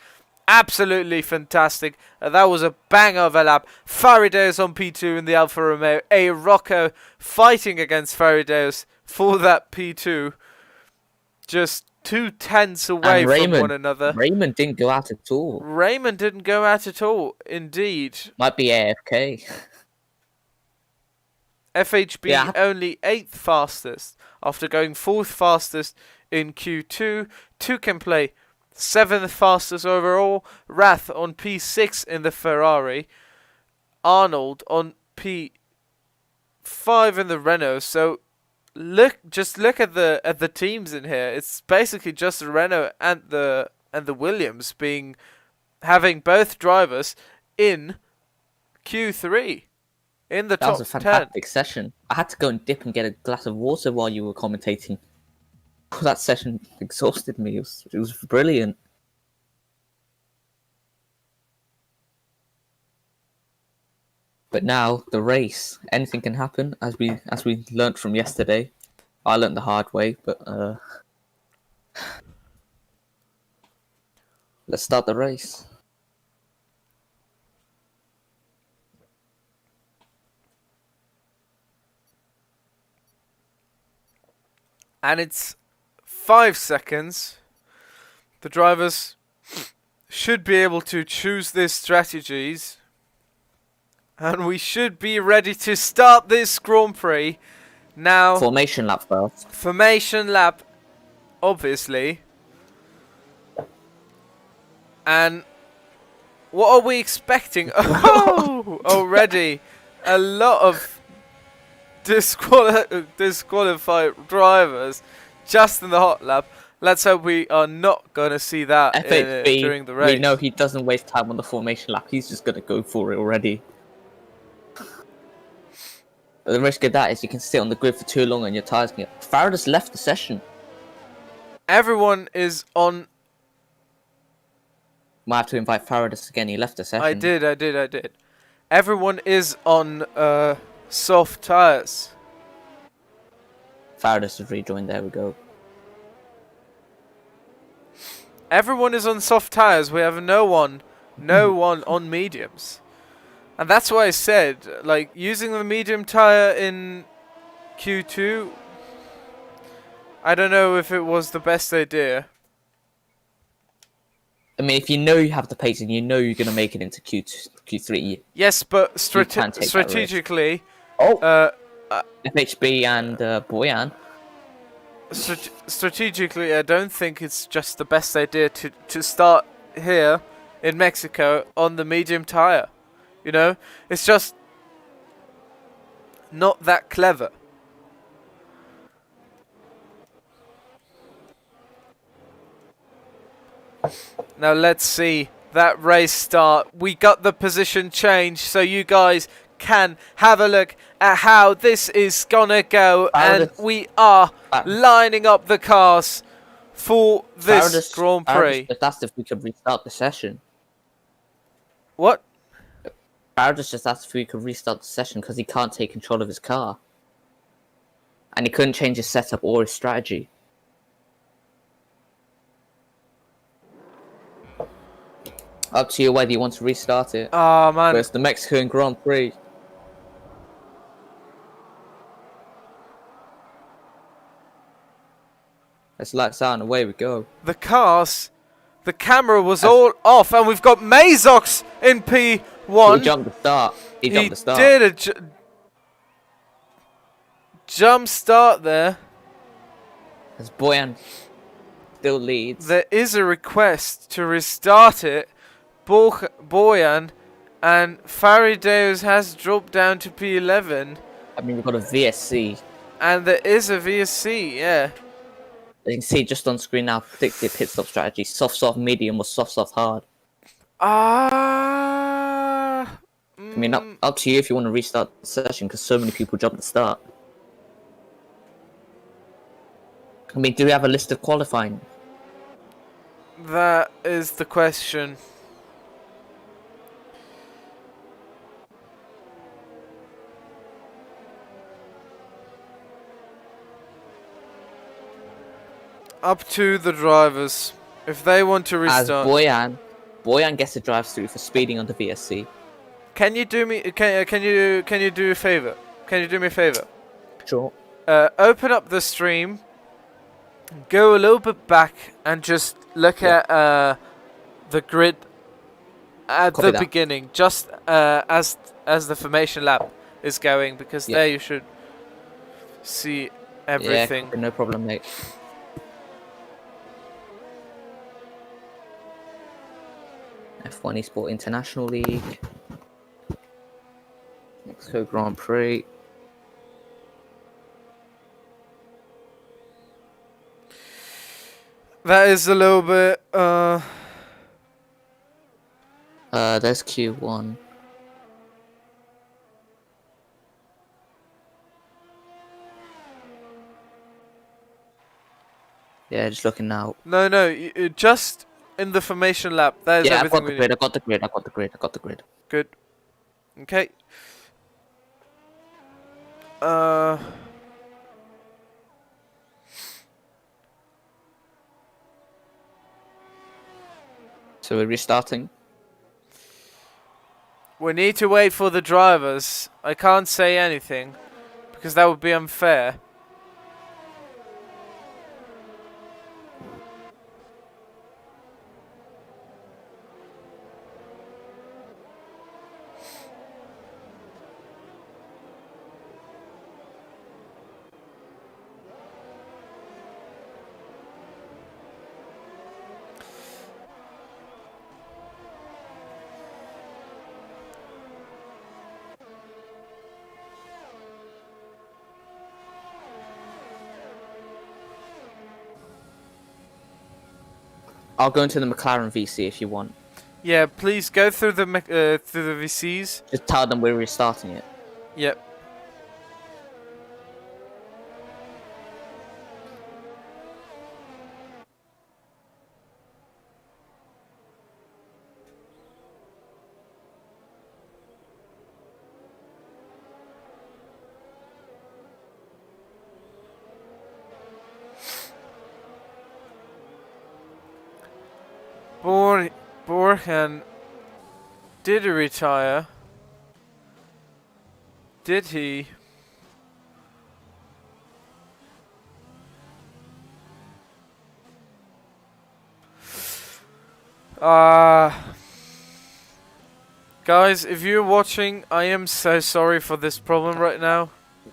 Absolutely fantastic. That was a banger of a lap. Faraday's on P2 in the Alfa Romeo. A Rocco fighting against Faraday's for that P2. Just 2/10 away from one another. Raymond didn't go out at all. Raymond didn't go out at all. Indeed. Might be AFK. FHB Yeah. only 8th fastest after going 4th fastest in Q2. 2 can play 7th fastest overall. Rath on P6 in the Ferrari. Arnold on P5 in the Renault. So look at the teams in here. It's basically just the Renault and the Williams having both drivers in Q3 in the That top was a 10. fantastic session. I had to go and dip and get a glass of water while you were commentating. That session exhausted me. It was brilliant. But now the race, anything can happen, as we learnt from yesterday. I learned the hard way, but let's start the race. And it's 5 seconds. The drivers should be able to choose their strategies. And we should be ready to start this Grand Prix. Now, Formation lap first. formation lap, obviously. And what are we expecting? Oh, already a lot of disqualified drivers just in the hot lap. Let's hope we are not going to see that FHB, during the race. we know he doesn't waste time on the formation lap. He's just going to go for it already. But the risk of that is you can sit on the grid for too long and your tyres can get... Faraday's left the session. Everyone is on... Might have to invite Faraday again. He left the session. I did. Everyone is on soft tyres. Faraday's has rejoined. There we go. Everyone is on soft tyres. We have no one on mediums. And that's why I said, like, using the medium tyre in Q2, I don't know if it was the best idea. I mean, if you know you have the pace and you know you're going to make it into Q3... Yes, but You can't take that strategically... Oh! FHB and Boyan. Strategically, I don't think it's just the best idea to start here in Mexico on the medium tyre. You know? It's just not that clever. Now let's see that race start. We got the position change so you guys can have a look at how this is gonna go, and we are lining up the cars for this Grand Prix. Just asked if we could restart the session. What? Faraday's just asked if we could restart the session because he can't take control of his car. And he couldn't change his setup or his strategy. Up to you whether you want to restart it. Oh man. But it's the Mexican Grand Prix. Let's lights out and away we go. The cars, the camera was all off, and we've got Mazox in P1. He jumped the start. He jumped the start. Did a jump start there. As Boyan still leads. There is a request to restart it. Boyan and Faradeus has dropped down to P11. I mean, we've got a VSC. And there is a VSC, yeah. You can see just on screen now, predicted pit stop strategy. Soft, soft, medium, or soft, soft, hard. I mean, up to you if you want to restart the session, because so many people jumped the start. I mean, do we have a list of qualifying? That is the question. Up to the drivers. If they want to restart. As Boyan gets a drive through for speeding on the VSC. Can you do me? Can you do a favor? Can you do me a favor? Sure. Open up the stream. Go a little bit back and just look at the grid at the beginning, just as the formation lap is going, because there you should see everything. Yeah, no problem, mate. F1 Esport International League. Mexico Grand Prix. That is a little bit there's Q1. Yeah, just looking now. No, just in the formation lap. That is everything. I've got the grid. Good. Okay. So we're restarting. We need to wait for the drivers. I can't say anything because that would be unfair. I'll go into the McLaren VC if you want. Yeah, please go through the through the VCs. Just tell them we're restarting it. Yep. Borhan did he retire? Did he? Guys, if you're watching, I am so sorry for this problem right now.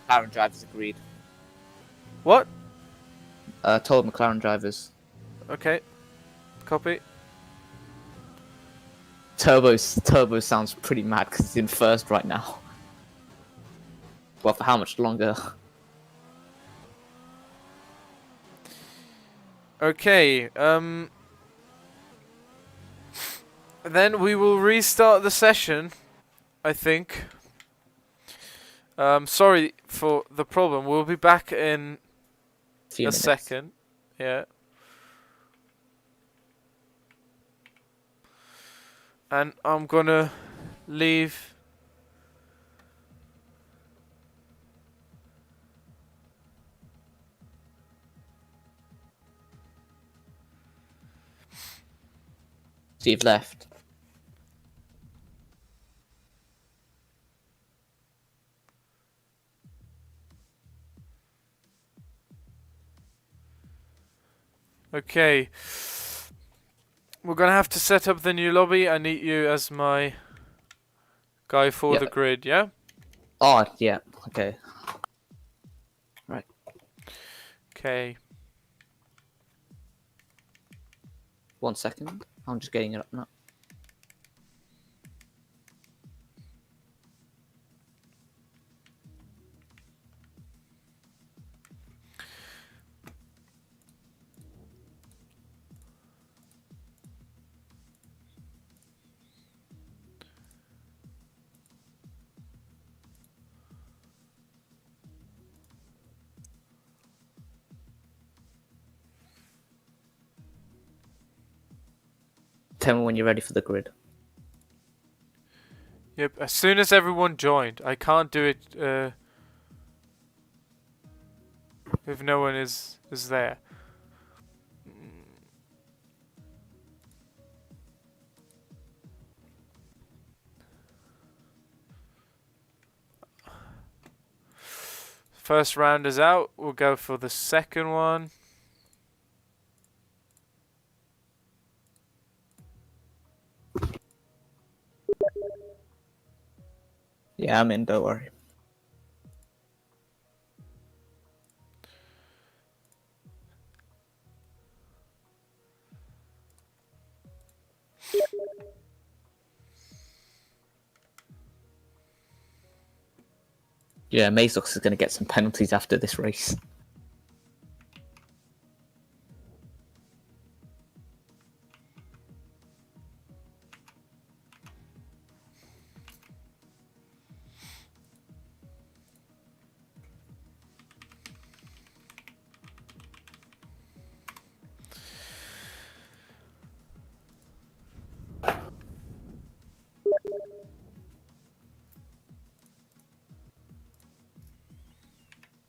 McLaren drivers agreed. What? Told McLaren drivers. Okay. Copy. Turbo sounds pretty mad because it's in first right now. Well, for how much longer? Okay, then we will restart the session, I think. Sorry for the problem. We'll be back in Few a minutes. second. Yeah. And I'm gonna leave. So you've left. Okay. We're gonna have to set up the new lobby. I need you as my guy for Yeah. the grid, yeah? Oh, yeah. Okay. Right. Okay. 1 second. I'm just getting it up now. Tell me when you're ready for the grid. Yep, as soon as everyone joined. I can't do it if no one is there. First round is out. We'll go for the second one. Yeah, I'm in, don't worry. Yeah, Mazux is going to get some penalties after this race.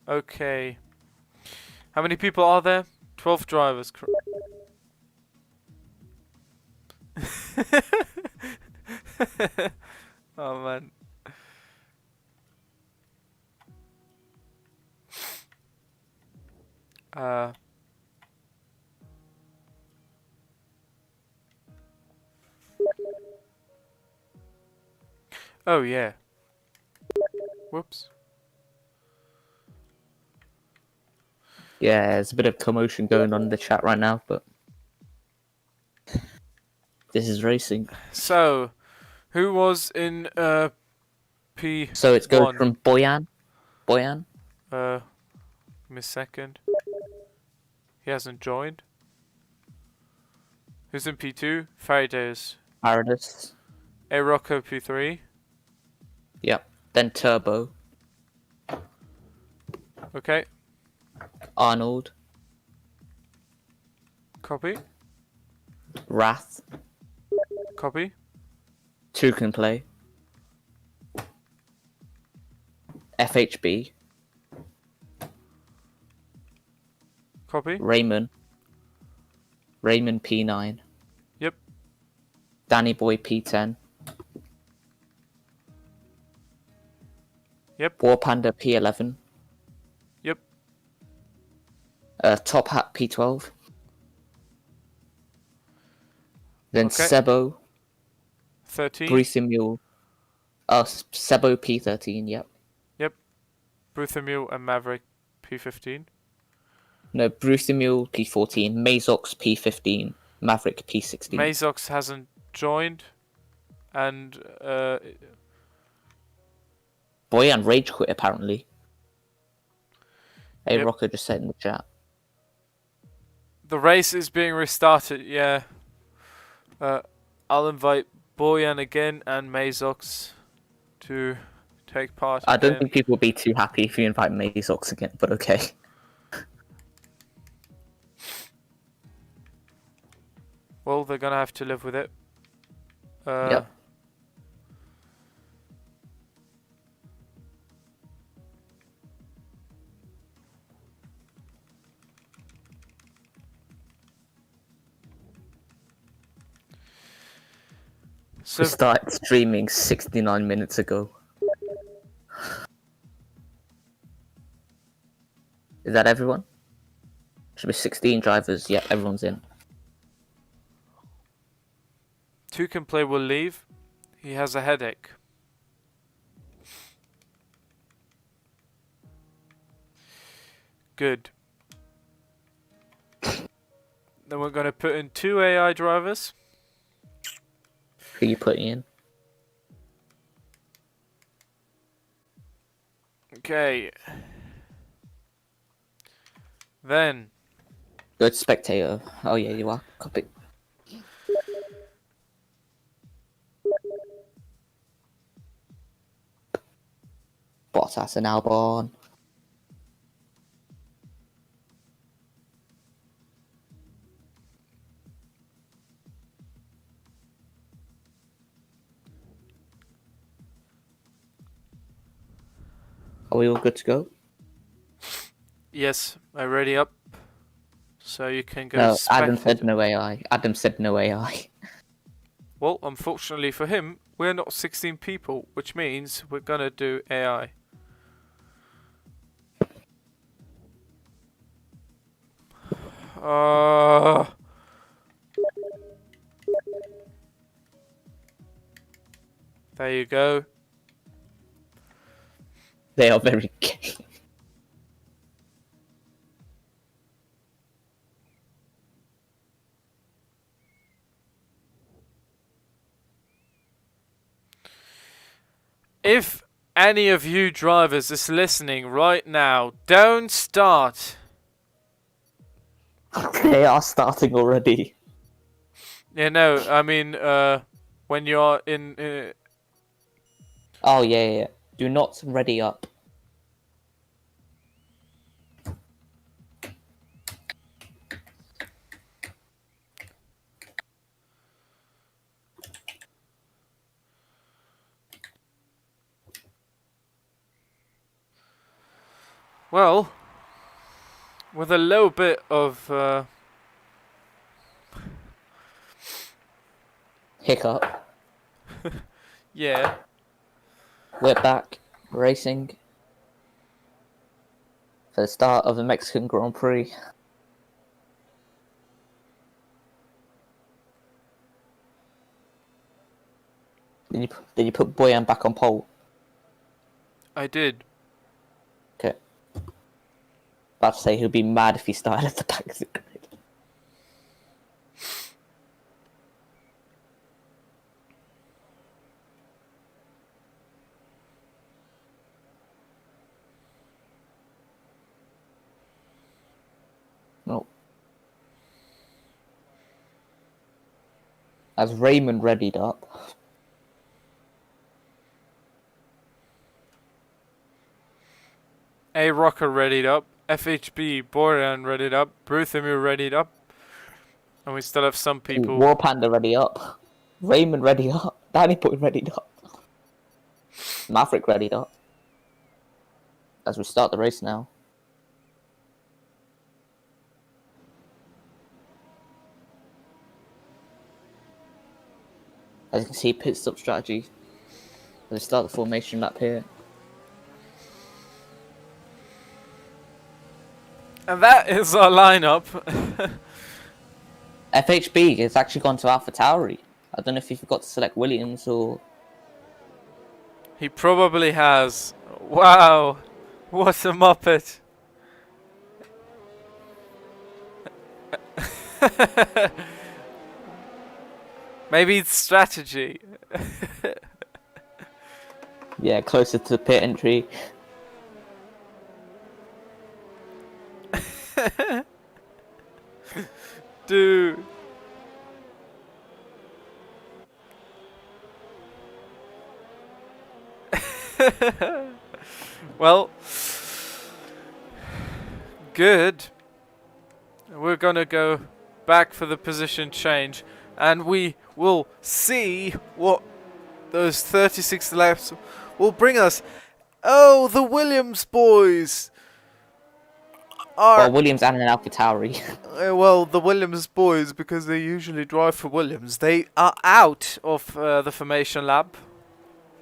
Okay. How many people are there? 12 drivers. Oh man. Uh. Oh yeah. Whoops. Yeah, there's a bit of commotion going on in the chat right now, but this is racing. So, who was in P1? So it goes from Boyan. Give me a second. He hasn't joined. Who's in P2? Faraday's. Paradis. A Rocco P3. Yep. Then Turbo. Okay. Arnold. Copy. Wrath. Copy. Two can play. FHB. Copy. Raymond. Raymond P9. Yep. Danny Boy P10. Yep. War Panda P11. Yep. Top Hat P12. Then Okay. Sebo. 13. Bruce Sebo P13, yep. Yep. Bruthamil and Maverick P15. No, Bruce P14, Mazox P15, Maverick P16. Mazox hasn't joined. And Boyan rage quit apparently. Hey, Yep. Rocco just said in the chat. the race is being restarted, yeah. I'll invite Boyan again and Mazox to take part I don't again. think people will be too happy if you invite Mazox again, but okay. Well, they're gonna have to live with it. Yep. So We started streaming 69 minutes ago. Is that everyone? Should be 16 drivers. Yep, everyone's in. Two can play will leave. He has a headache. Good. Then we're going to put in 2 AI drivers. Who you putting in? Okay. Then Good spectator. Oh yeah, you are. Copy. Bottas and Albon. Are we all good to go? yes, I ready up. So you can go. No, Adam said no AI. Adam said no AI. Well, unfortunately for him, we're not 16 people, which means we're gonna do AI. There you go. They are very gay. If any of you drivers is listening right now, don't start. They are starting already. Yeah, no, I mean, when you're in. Oh yeah. Do not ready up. Well, with a little bit of Hiccup. Yeah. We're back racing for the start of the Mexican Grand Prix. Did you put Boyan back on pole? I did. Okay. About to say he'll be mad if he started at the back of the grid. No. As Raymond readied up. A Rocker readied up. FHB Borean readied up. Bruthamir readied up. And we still have some people. War Panda ready up. Raymond ready up. Danny Boy ready up. Maverick ready up. As we start the race now. As you can see, pit stop strategy. As we start the formation lap here. And that is our lineup. FHB has actually gone to AlphaTauri. I don't know if he forgot to select Williams or... He probably has. Wow. What a muppet. Maybe it's strategy. Yeah, closer to the pit entry. Dude. Well, good. We're gonna go back for the position change, and we will see what those 36 laps will bring us. Oh, the Williams boys are... Well, Williams and an AlphaTauri. well, the Williams boys, because they usually drive for Williams, they are out of the formation lab.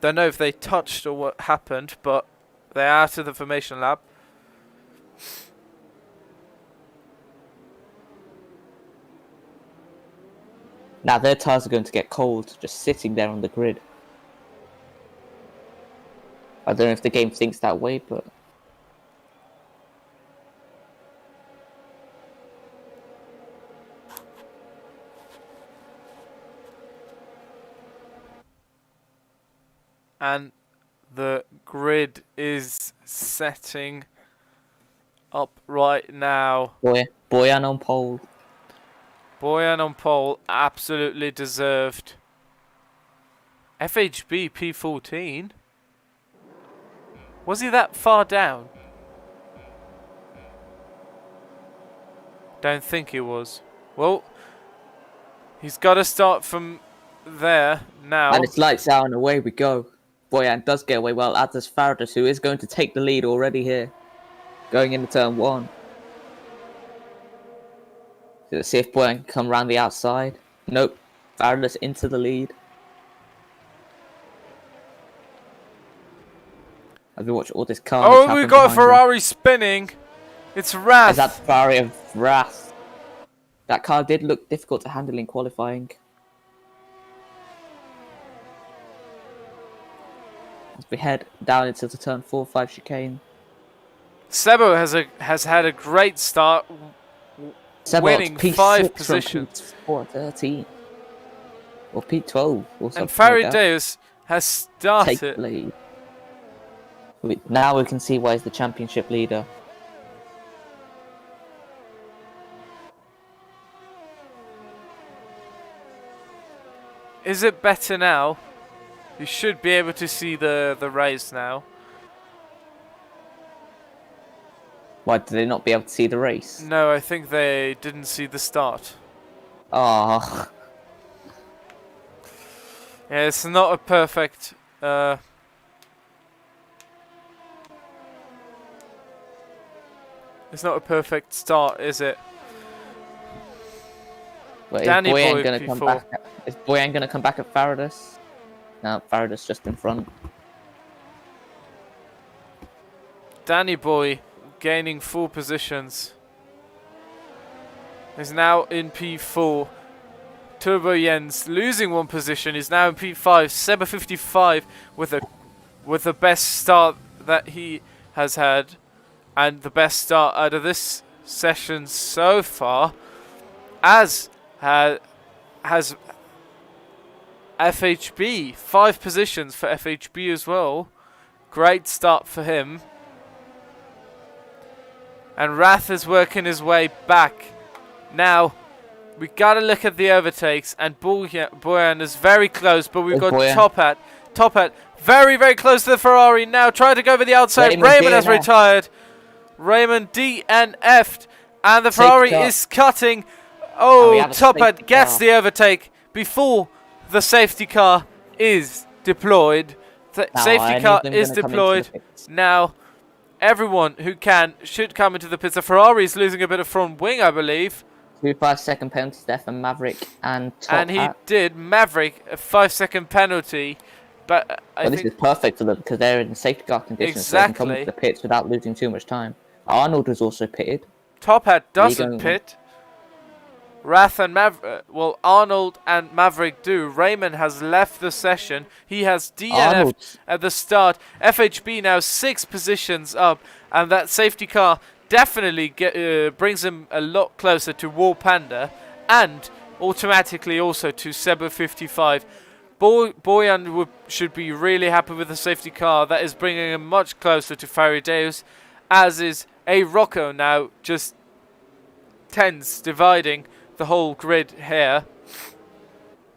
Don't know if they touched or what happened, but they're out of the formation lab. Now their tyres are going to get cold, just sitting there on the grid. I don't know if the game thinks that way, but... And the grid is setting up right now. Boyan on pole. Boyan on pole, absolutely deserved. FHB P14? Was he that far down? Don't think he was. Well, he's got to start from there now. And it's lights out and away we go. Boyan does get away well, as does Faradas, who is going to take the lead already here. Going into turn 1. Let's see if Boyan can come around the outside. Nope. Faradas into the lead. As we watch all this carnage Oh, we happen got a behind Ferrari spinning. It's Wrath. Is that the Ferrari of Wrath? That car did look difficult to handle in qualifying. As we head down into the turn 4-5 chicane. Sebo has had a great start, Sebo winning P6 5 from positions. P13 or P12. Also And Faradeus has take started. the lead. Now we can see why he's the championship leader. Is it better now? You should be able to see the race now. Why, did they not be able to see the race? No, I think they didn't see the start. Ah, Yeah, it's not a perfect... it's not a perfect start, is it? But Danny Boy Gonna come P4. back? Is Boyan gonna come back at Faradas? No, Faradas just in front. Danny Boy gaining 4 positions. Is now in P4. Turbo Jens losing 1 position. Is now in P5. Seba 55 with the best start that he has had, and the best start out of this session so far. As has FHB, 5 positions for FHB as well. Great start for him. And Wrath is working his way back. Now, we gotta look at the overtakes, and Boyan is very close, but we've got Boyan. Top Hat, very, very close to the Ferrari. Now trying to go over the outside. Raymond has retired. Raymond DNF'd, and the Ferrari is cutting. Oh, Top Hat gets the overtake before the safety car is deployed. The safety car is deployed. Now, everyone who should come into the pits. The Ferrari is losing a bit of front wing, I believe. 2 5-second penalties there for Maverick and Top And he Hat. did. Maverick, a 5-second penalty. But I this think is perfect for them because they're in safety car conditions. So they can come into the pits without losing too much time. Arnold was also pitted. Top Hat doesn't pit. Wrath and Arnold and Maverick do. Raymond has left the session. He has DNF'd at the start. FHB now 6 positions up, and that safety car definitely brings him a lot closer to War Panda, and automatically also to Seba 55. Boyan should be really happy with the safety car. That is bringing him much closer to Faradeus, as is a Rocco now, just tens dividing the whole grid here.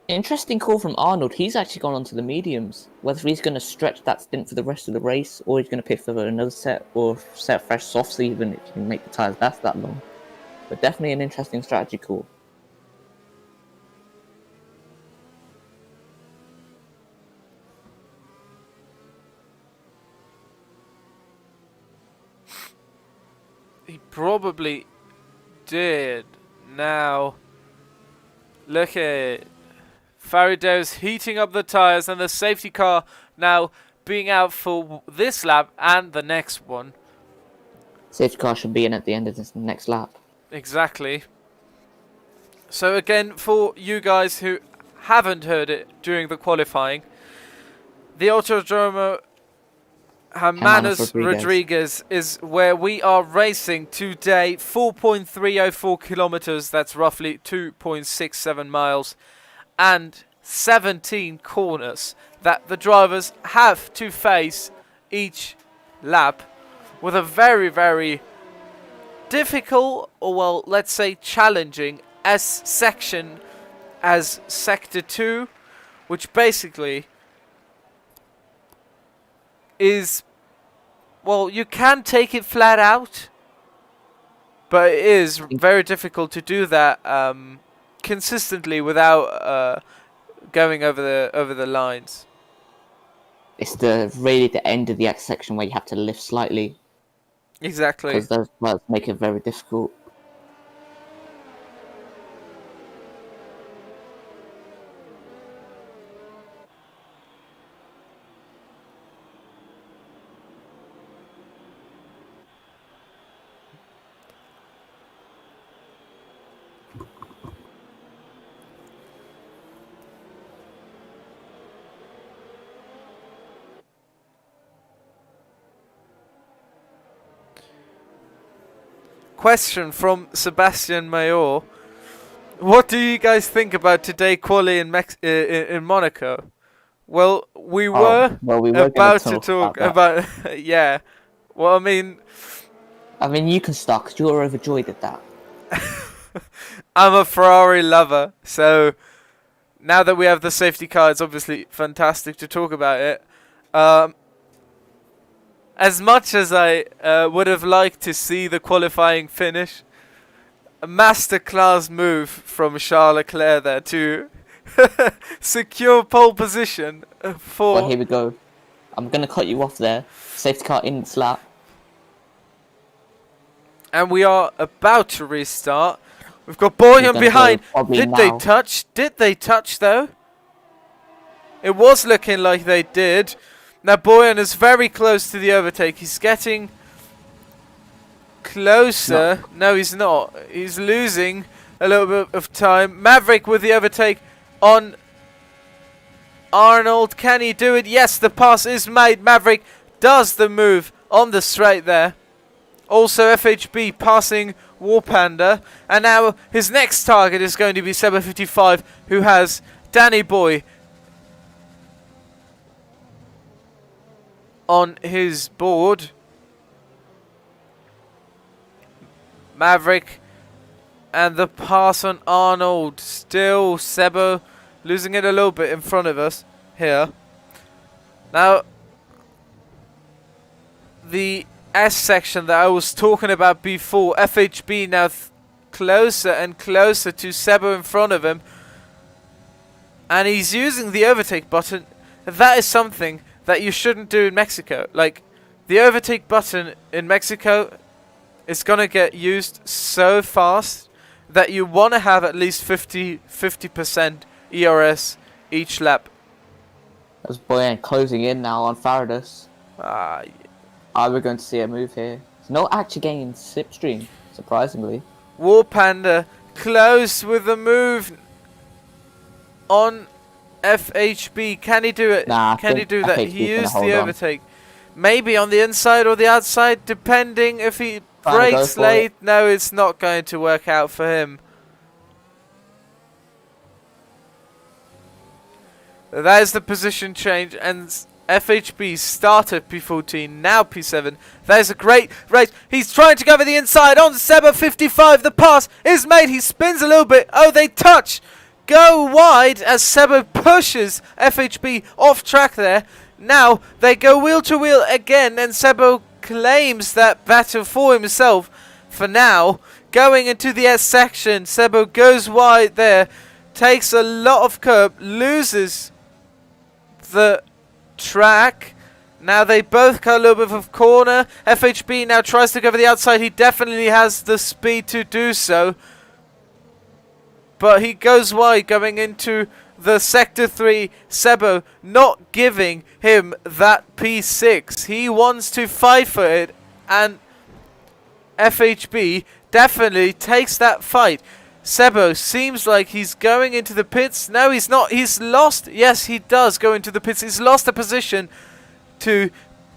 Interesting call from Arnold. He's actually gone onto the mediums. Whether he's going to stretch that stint for the rest of the race, or he's going to pit for another set, or set fresh softs even if you can make the tyres last that long. But definitely an interesting strategy call. He probably did. Now, look at it. Faradeus heating up the tyres, and the safety car now being out for this lap and the next one. Safety car should be in at the end of this next lap. Exactly. So again, for you guys who haven't heard it during the qualifying, the Autodromo Hermanos Rodriguez is where we are racing today. 4.304 kilometers, that's roughly 2.67 miles, and 17 corners that the drivers have to face each lap, with a very, very difficult, or well, let's say challenging section as Sector 2, which basically is, well, you can take it flat out, but it is very difficult to do that consistently without going over the lines. It's really the end of the X section where you have to lift slightly. Exactly. Because those parts make it very difficult. Question from Sebastian Mayor. What do you guys think about today quali in Monaco? Well, we were about to talk about yeah. Well, I mean, you can start because you were overjoyed at that. I'm a Ferrari lover, so now that we have the safety car, it's obviously fantastic to talk about it. As much as I would have liked to see the qualifying finish, a masterclass move from Charles Leclerc there to secure pole position for... Well, here we go. I'm going to cut you off there. Safety car in slap. And we are about to restart. We've got Boyan gonna behind. go probably Did they now. touch? Did they touch though? It was looking like they did. Now Boyan is very close to the overtake. He's getting closer. No, he's not. He's losing a little bit of time. Maverick with the overtake on Arnold. Can he do it? Yes, the pass is made. Maverick does the move on the straight there. Also FHB passing War Panda. And now his next target is going to be Seba55, who has Danny Boy on his board. Maverick and the pass on Arnold. Still Sebo losing it a little bit in front of us here. Now the S section that I was talking about before, FHB now closer and closer to Sebo in front of him, and he's using the overtake button. That is something that you shouldn't do in Mexico. Like, the overtake button in Mexico is gonna get used so fast that you want to have at least 50% ERS each lap. There's Boyan closing in now on Faradas. Ah, Are we going to see a move here? He's not actually getting slipstream, surprisingly. War Panda close with the move on FHB. Can he do it? Nah, I Can he think do that? FHB 's He gonna used hold the on. overtake. Maybe on the inside or the outside, depending if he Trying to go brakes for late. No, it's not going to work out for him. That is the position change, and FHB started P14, now P7. That is a great race. He's trying to go over the inside on Seba55. The pass is made. He spins a little bit. Oh, they touch. Go wide as Seba pushes FHB off track there. Now they go wheel to wheel again, and Sebo claims that battle for himself. For now, going into the S section, Sebo goes wide there, takes a lot of curb, loses the track. Now they both cut a little bit of corner. FHB now tries to go over the outside. He definitely has the speed to do so, but he goes wide going into the Sector 3. Sebo not giving him that P6. He wants to fight for it, and FHB definitely takes that fight. Sebo seems like he's going into the pits. No, he's not. He's lost. Yes, he does go into the pits. He's lost a position to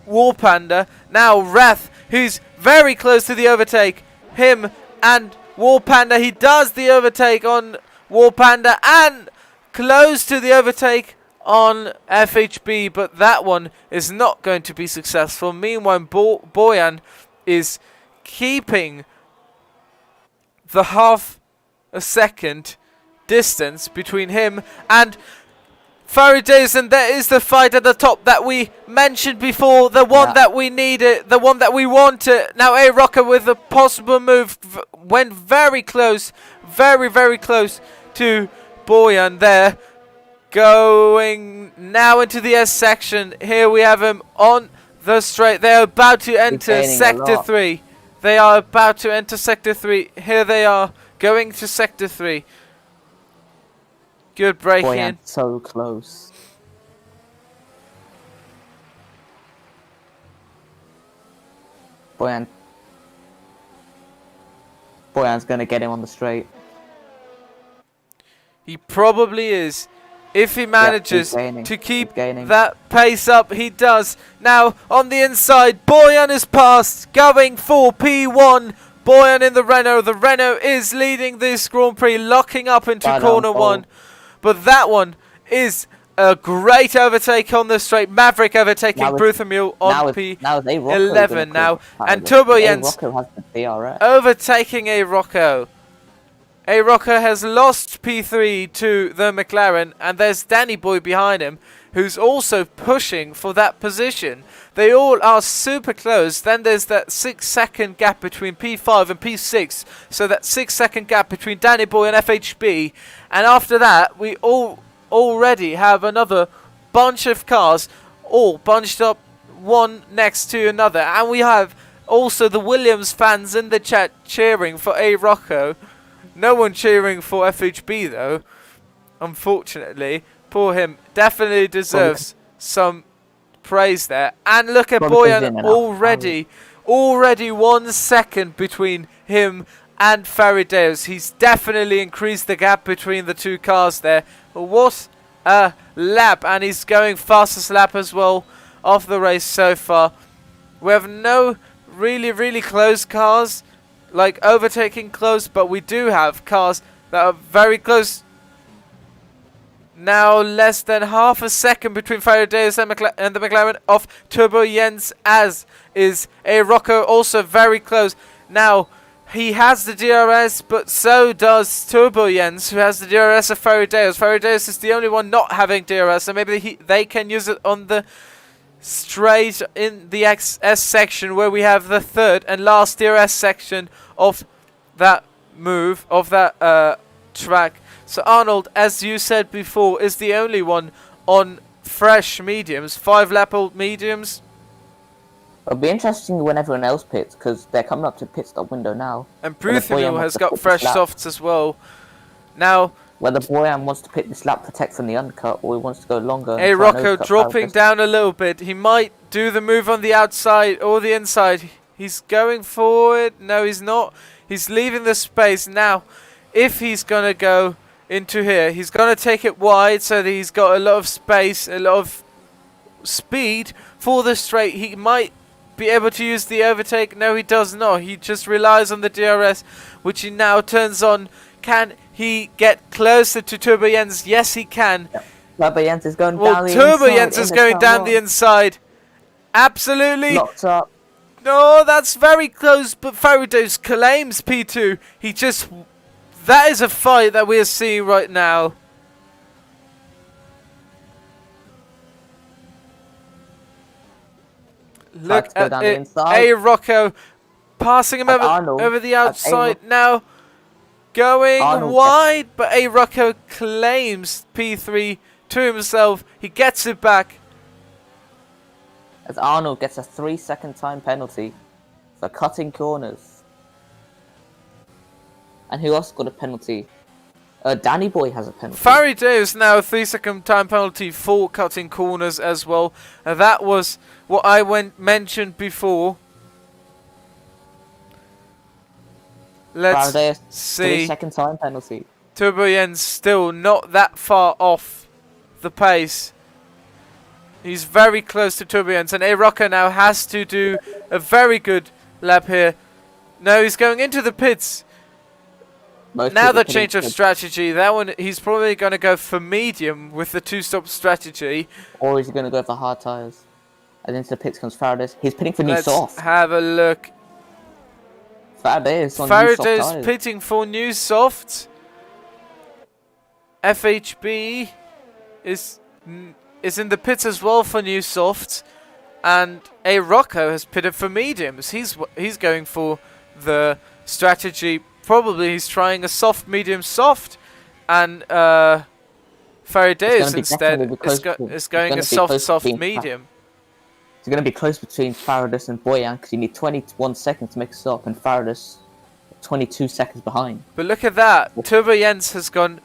War Panda. Now Wrath, who's very close to the overtake. Him and War Panda. He does the overtake on War Panda and close to the overtake on FHB, but that one is not going to be successful. Meanwhile, Boyan is keeping the half a second distance between him and Faraday, and there is the fight at the top that we mentioned before, the one that we needed, the one that we wanted. Now A Rocker with a possible move went very close, very close to Boyan there. Going now into the S section. Here we have him on the straight. They are about to enter Sector 3. They are about to enter Sector 3. Here they are going to Sector 3. Good break in. So close. Boyan's gonna get him on the straight. He probably is. If he manages to keep gaining. that pace up, he does. Now, on the inside, Boyan is passed, going for P1. Boyan in the Renault. The Renault is leading this Grand Prix, locking up into corner 1. But that one is a great overtake on the straight. Maverick overtaking Bruthamule on P11 now. And Turbo Jens overtaking A Rocco. A Rocker has lost P3 to the McLaren, and there's Danny Boy behind him, who's also pushing for that position. They all are super close. Then there's that 6-second gap between P5 and P6, so that 6-second gap between Danny Boy and FHB. And after that, we already have another bunch of cars, all bunched up one next to another. And we have also the Williams fans in the chat cheering for A Rocco. No one cheering for FHB though, unfortunately. Poor him. Definitely deserves some praise there. And look at Boyan already 1 second between him and Faradeus. He's definitely increased the gap between the two cars there. What a lap, and he's going fastest lap as well of the race so far. We have no really close cars, like overtaking close, but we do have cars that are very close. Now less than half a second between Faradeus and the McLaren of Turbo Jens, as is a Rocco also very close. Now he has the DRS, but so does Turbo Jens, who has the DRS of Faradeus. Faradeus is the only one not having DRS, so maybe they can use it on the straight in the XS section, where we have the third and last DRS section of that move, of that track. So Arnold, as you said before, is the only one on fresh mediums, 5 lap old mediums. It'll be interesting when everyone else pits, because they're coming up to pit stop window now. And Pruthimil has got fresh softs as well. Now, whether Boyan wants to pit this lap, protect from the undercut, or he wants to go longer. A Rocco dropping down a little bit. He might do the move on the outside or the inside. He's going forward. No, he's not. He's leaving the space. Now, if he's going to go into here, he's going to take it wide so that he's got a lot of space, a lot of speed for the straight. He might be able to use the overtake. No, he does not. He just relies on the DRS, which he now turns on. Can he get closer to Turbo Jens? Yes, he can. Turbo Jens is going down the inside. Turbo Jens is going down the inside. Absolutely. Locked up. No, that's very close, but Faradeus claims P2. He just... That is a fight that we are seeing right now. Look at it. A Rocco passing him over the outside now. Going wide, but A Rocco claims P3 to himself. He gets it back. As Arnold gets a 3-second time penalty for cutting corners. And who else got a penalty? Danny Boy has a penalty. Faradeus now a 3-second time penalty for cutting corners as well. That was what I mentioned before. Let's Faradeus, see. 3-second time penalty. Turbo Jens still not that far off the pace. He's very close to Turbo Jens, and A Rocco now has to do a very good lap here. No, he's going into the pits. Now the change of strategy. That one, he's probably going to go for medium with the 2-stop strategy. Or is he going to go for hard tyres? And into the pits comes Faradeus. He's pitting for new soft. Let's have a look. Faradeus on new soft Faradeus pitting for new softs. FHB is in the pits as well for new softs. And A Rocco has pitted for mediums. He's going for the strategy. Probably he's trying a soft, medium, soft, and Faradeus instead is going a soft, medium. It's going to be close between Faradeus and Boyan, because you need 21 seconds to make a stop, and Faradeus 22 seconds behind. But look at that, Turbo Jens has gone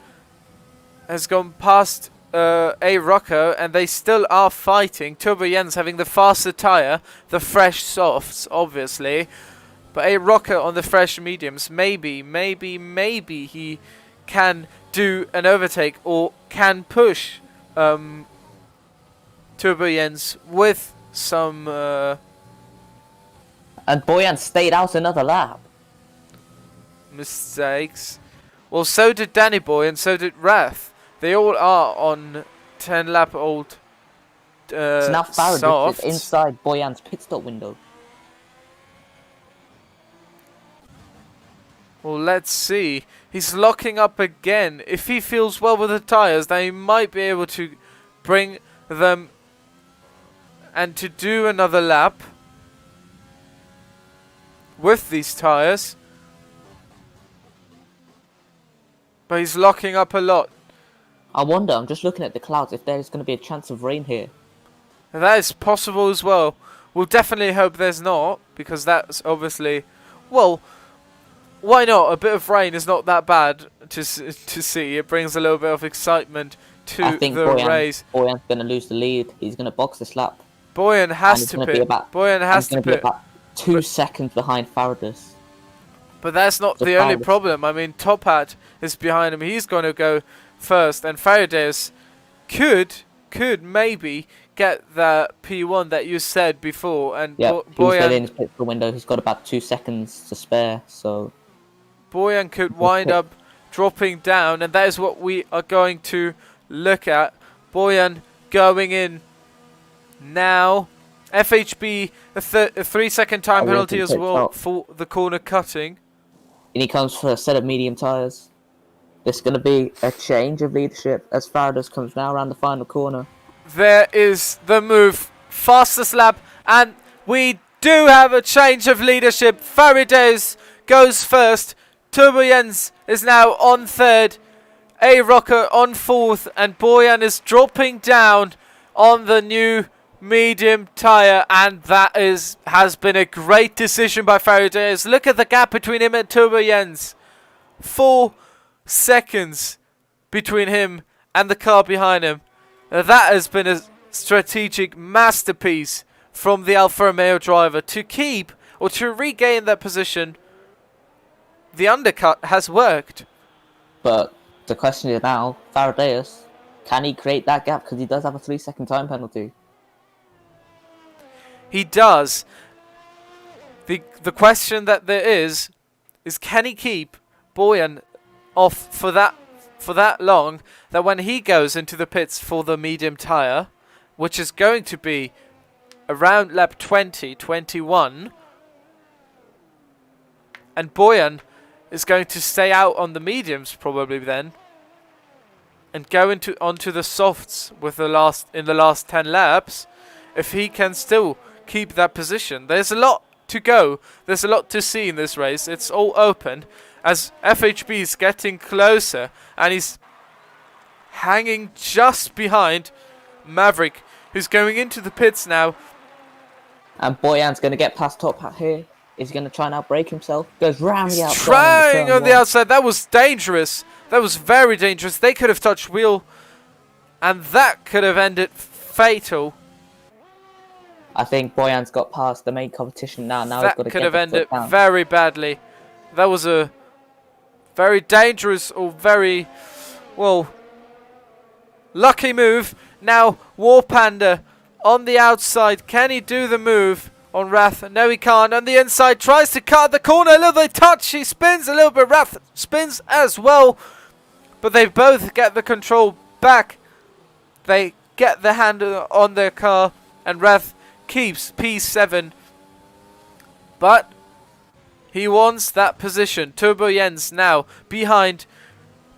past A Rocco, and they still are fighting. Turbo Jens having the faster tyre, the fresh softs, obviously. But A Rocco on the fresh mediums, maybe he can do an overtake or can push Turbo Jens with some... And Boyan stayed out another lap. Mistakes. Well, so did Danny Boy and so did Wrath. They all are on 10 lap old So now Faradeus is inside Boyan's pit stop window. Well, let's see. He's locking up again. If he feels well with the tyres, then he might be able to bring them and to do another lap with these tyres. But he's locking up a lot. I wonder, I'm just looking at the clouds, if there's going to be a chance of rain here. That is possible as well. We'll definitely hope there's not, because that's obviously... Well... why not? A bit of rain is not that bad to see. It brings a little bit of excitement to I think the race. Boyan's going to lose the lead. He's going to box this lap. Boyan And has he's to going to be pit. about, Boyan and has he's to going to be pit. about 2 seconds behind Faradas. But that's not So the only Faradas- problem. I mean, Top Hat is behind him. He's going to go first, and Faradays could maybe get the P1 that you said before. And Yeah, he's Boyan within his pit window. He's got about 2 seconds to spare. So could wind up dropping down, and that is what we are going to look at. Boyan going in now. FHB, a 3-second time I penalty really as think well so. for the corner cutting. and he comes for a set of medium tyres. There's going to be a change of leadership as Faradas comes now around the final corner. There is the move, fastest lap, and we do have a change of leadership. Faradays goes first, Turbo Jens is now on third, A Rocker on fourth, and Boyan is dropping down on the new medium tyre, and that has been a great decision by Faradays. Look at the gap between him and Turbo Jens. 4 seconds between him and the car behind him. Now that has been a strategic masterpiece from the Alfa Romeo driver to keep or to regain that position. The undercut has worked. But the question is now, Faradas, can he create that gap? Because he does have a 3-second time penalty. He does. The question that there is can he keep Boyan off for that long, that when he goes into the pits for the medium tyre, which is going to be around lap 20, 21, and Boyan is going to stay out on the mediums probably then, and go onto the softs with in the last 10 laps, if he can still keep that position. There's a lot to go. There's a lot to see in this race. It's all open as FHB is getting closer, and he's hanging just behind Maverick, who's going into the pits now. And Boyan's going to get past Top Hat here. Is he going to try and outbrake himself? Goes round the outside. Trying on the outside. That was dangerous. That was very dangerous. They could have touched wheel, and that could have ended fatal. I think Boyan's got past the main competition now. Now he's got to That get could have the ended foot down. very badly. That was a very dangerous or very, well, lucky move. Now War Panda on the outside. Can he do the move on Wrath? No, he can't. On the inside, tries to cut the corner. A little bit touch. He spins a little bit. Wrath spins as well. But they both get the control back. They get the hand on their car. And Wrath keeps P7. But he wants that position. Turbo Jens now behind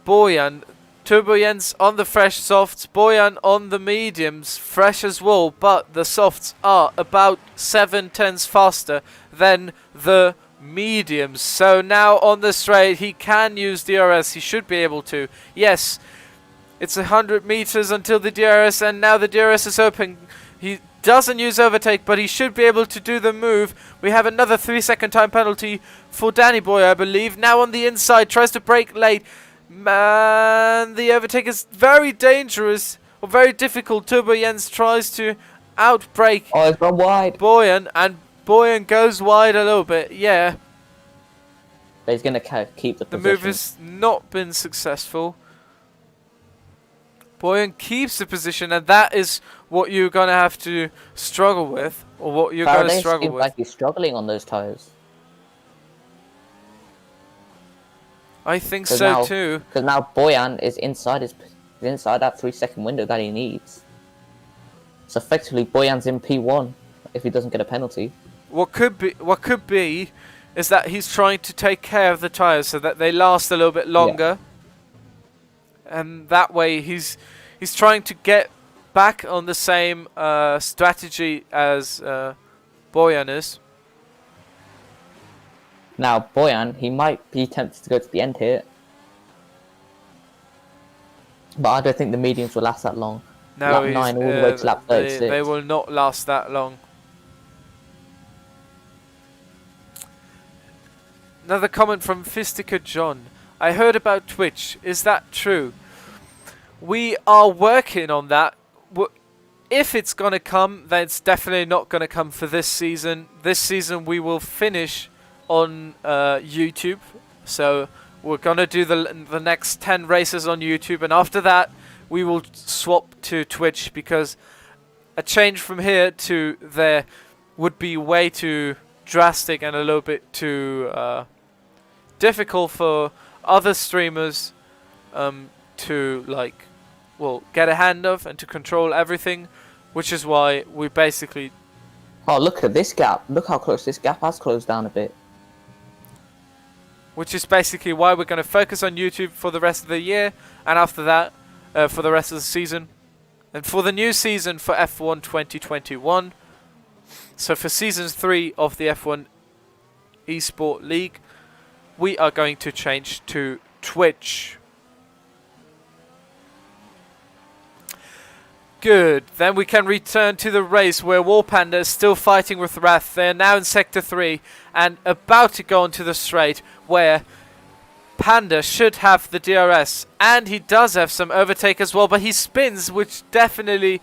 Boyan. Turbo Jens on the fresh softs, Boyan on the mediums, fresh as well, but the softs are about 7/10 faster than the mediums. So now on the straight, he can use DRS. He should be able to. Yes, it's 100 meters until the DRS, and now the DRS is open. He doesn't use overtake, but he should be able to do the move. We have another 3-second time penalty for Danny Boy, I believe. Now on the inside, tries to brake late. Man, the overtake is very dangerous, or very difficult. Turbo Jens tries to outbrake Oh, it's gone wide. Boyan, and Boyan goes wide a little bit, yeah. But he's going to keep the The position. move has not been successful. Boyan keeps the position, and that is what you're going to have to struggle with, or what you're going to struggle seems with. like he's struggling on those tyres. I think so too. Because now Boyan is inside that 3-second window that he needs. So effectively, Boyan's in P1 if he doesn't get a penalty. What could be is that he's trying to take care of the tyres so that they last a little bit longer. Yeah. And that way he's trying to get back on the same strategy as Boyan is. Now, Boyan, he might be tempted to go to the end here. But I don't think the mediums will last that long. No, lap 9 all the way to lap 36. They will not last that long. Another comment from Fistica John. I heard about Twitch. Is that true? We are working on that. If it's going to come, then it's definitely not going to come for this season. This season we will finish on YouTube. So we're going to do the next 10 races on YouTube. And after that, we will swap to Twitch, because a change from here to there would be way too drastic and a little bit too difficult for other streamers to get a hand of and to control everything, which is why we basically... Oh, look at this gap. Look how close this gap has closed down a bit. Which is basically why we're going to focus on YouTube for the rest of the year, and after that, for the rest of the season. And for the new season for F1 2021, so for Season 3 of the F1 Esport League, we are going to change to Twitch. Good. Then we can return to the race where War Panda is still fighting with Wrath. They are now in Sector 3 and about to go onto the straight where Panda should have the DRS. And he does have some overtake as well, but he spins, which definitely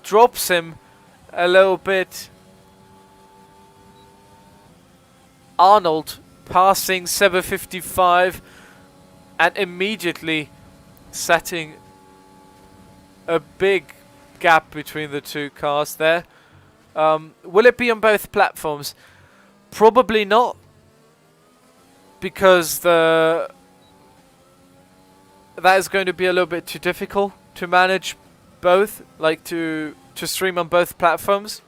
drops him a little bit. Arnold passing 755 and immediately setting a big gap between the two cars there. Will it be on both platforms? Probably not, because that is going to be a little bit too difficult to manage both, like to stream on both platforms.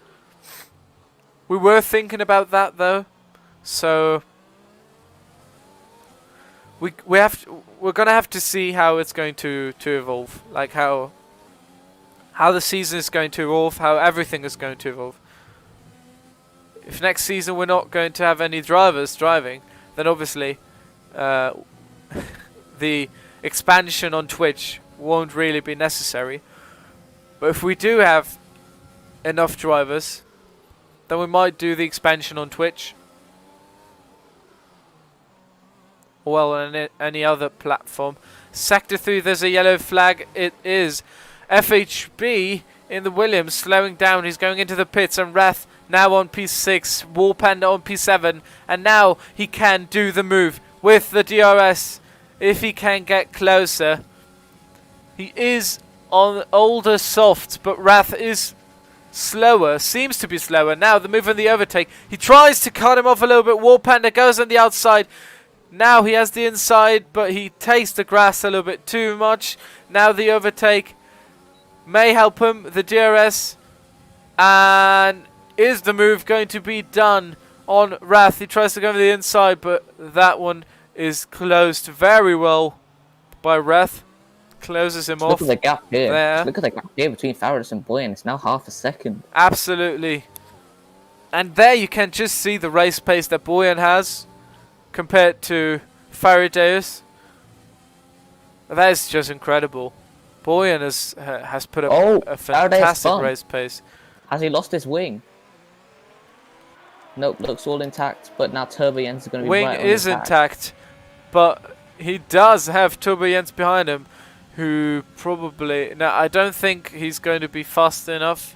We were thinking about that though, so we're gonna have to see how it's going to evolve, like how the season is going to evolve, how everything is going to evolve. If next season we're not going to have any drivers driving, then obviously the expansion on Twitch won't really be necessary. But if we do have enough drivers, then we might do the expansion on Twitch. Well, on any other platform. Sector 3, there's a yellow flag. It is FHB in the Williams slowing down. He's going into the pits, and Wrath now on P6, War Panda on P7, and now he can do the move with the DRS if he can get closer. He is on older softs, but Wrath is slower, seems to be slower. Now the move on the overtake. He tries to cut him off a little bit. War Panda goes on the outside. Now he has the inside, but he takes the grass a little bit too much. Now the overtake may help him. The DRS, and is the move going to be done on Wrath? He tries to go on the inside, but that one is closed very well by Wrath. Closes him off. Look at the gap here. There. Look at the gap here between Faraday and Boyan. It's now half a second. Absolutely. And there you can just see the race pace that Boyan has compared to Faraday's. That is just incredible. Boyan has put up a fantastic race pace. Has he lost his wing? Nope, looks all intact, but now Turbo Jens is going to be wing right on is the back. intact, but he does have Turbo Jens behind him, who probably... Now, I don't think he's going to be fast enough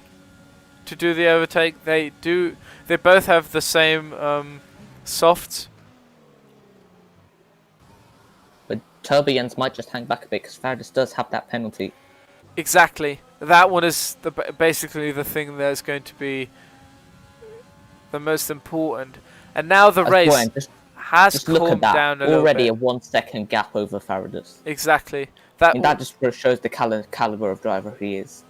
to do the overtake. They both have the same softs. But Turbo Jens might just hang back a bit, because Faraday does have that penalty. Exactly. That one is basically the thing that's going to be the most important. And now the race has calmed down a little bit. Already a 1 second gap over Faraday's. Exactly. That just shows the caliber of driver he is.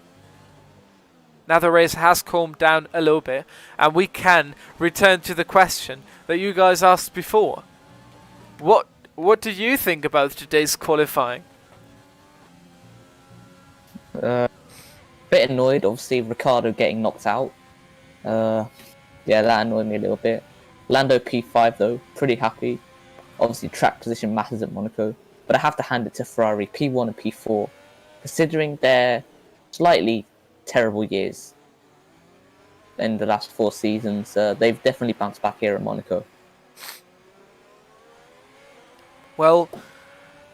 Now the race has calmed down a little bit, and we can return to the question that you guys asked before. What do you think about today's qualifying? Bit annoyed, obviously, Ricardo getting knocked out. Yeah, that annoyed me a little bit. Lando P5 though, pretty happy. Obviously track position matters at Monaco, but I have to hand it to Ferrari, P1 and P4. Considering their slightly terrible years in the last 4 seasons, they've definitely bounced back here at Monaco. Well,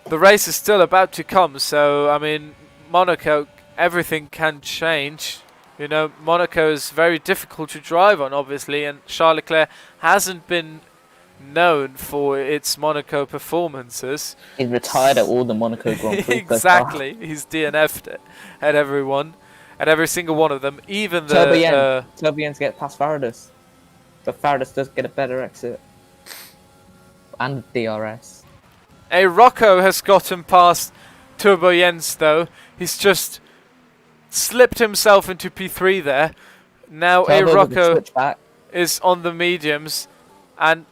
the race is still about to come, so I mean, Monaco, everything can change. You know, Monaco is very difficult to drive on, obviously, and Charles Leclerc hasn't been known for its Monaco performances. He's retired at all the Monaco Grand Prix. Exactly, he's DNF'd it at everyone, at every single one of them, even the Turbo get past Faradas, but Faradas does get a better exit and DRS. A Rocco has gotten past Turbo Jens though. He's just slipped himself into P3 there. Now Turbo a Rocco switch back. is on the mediums, and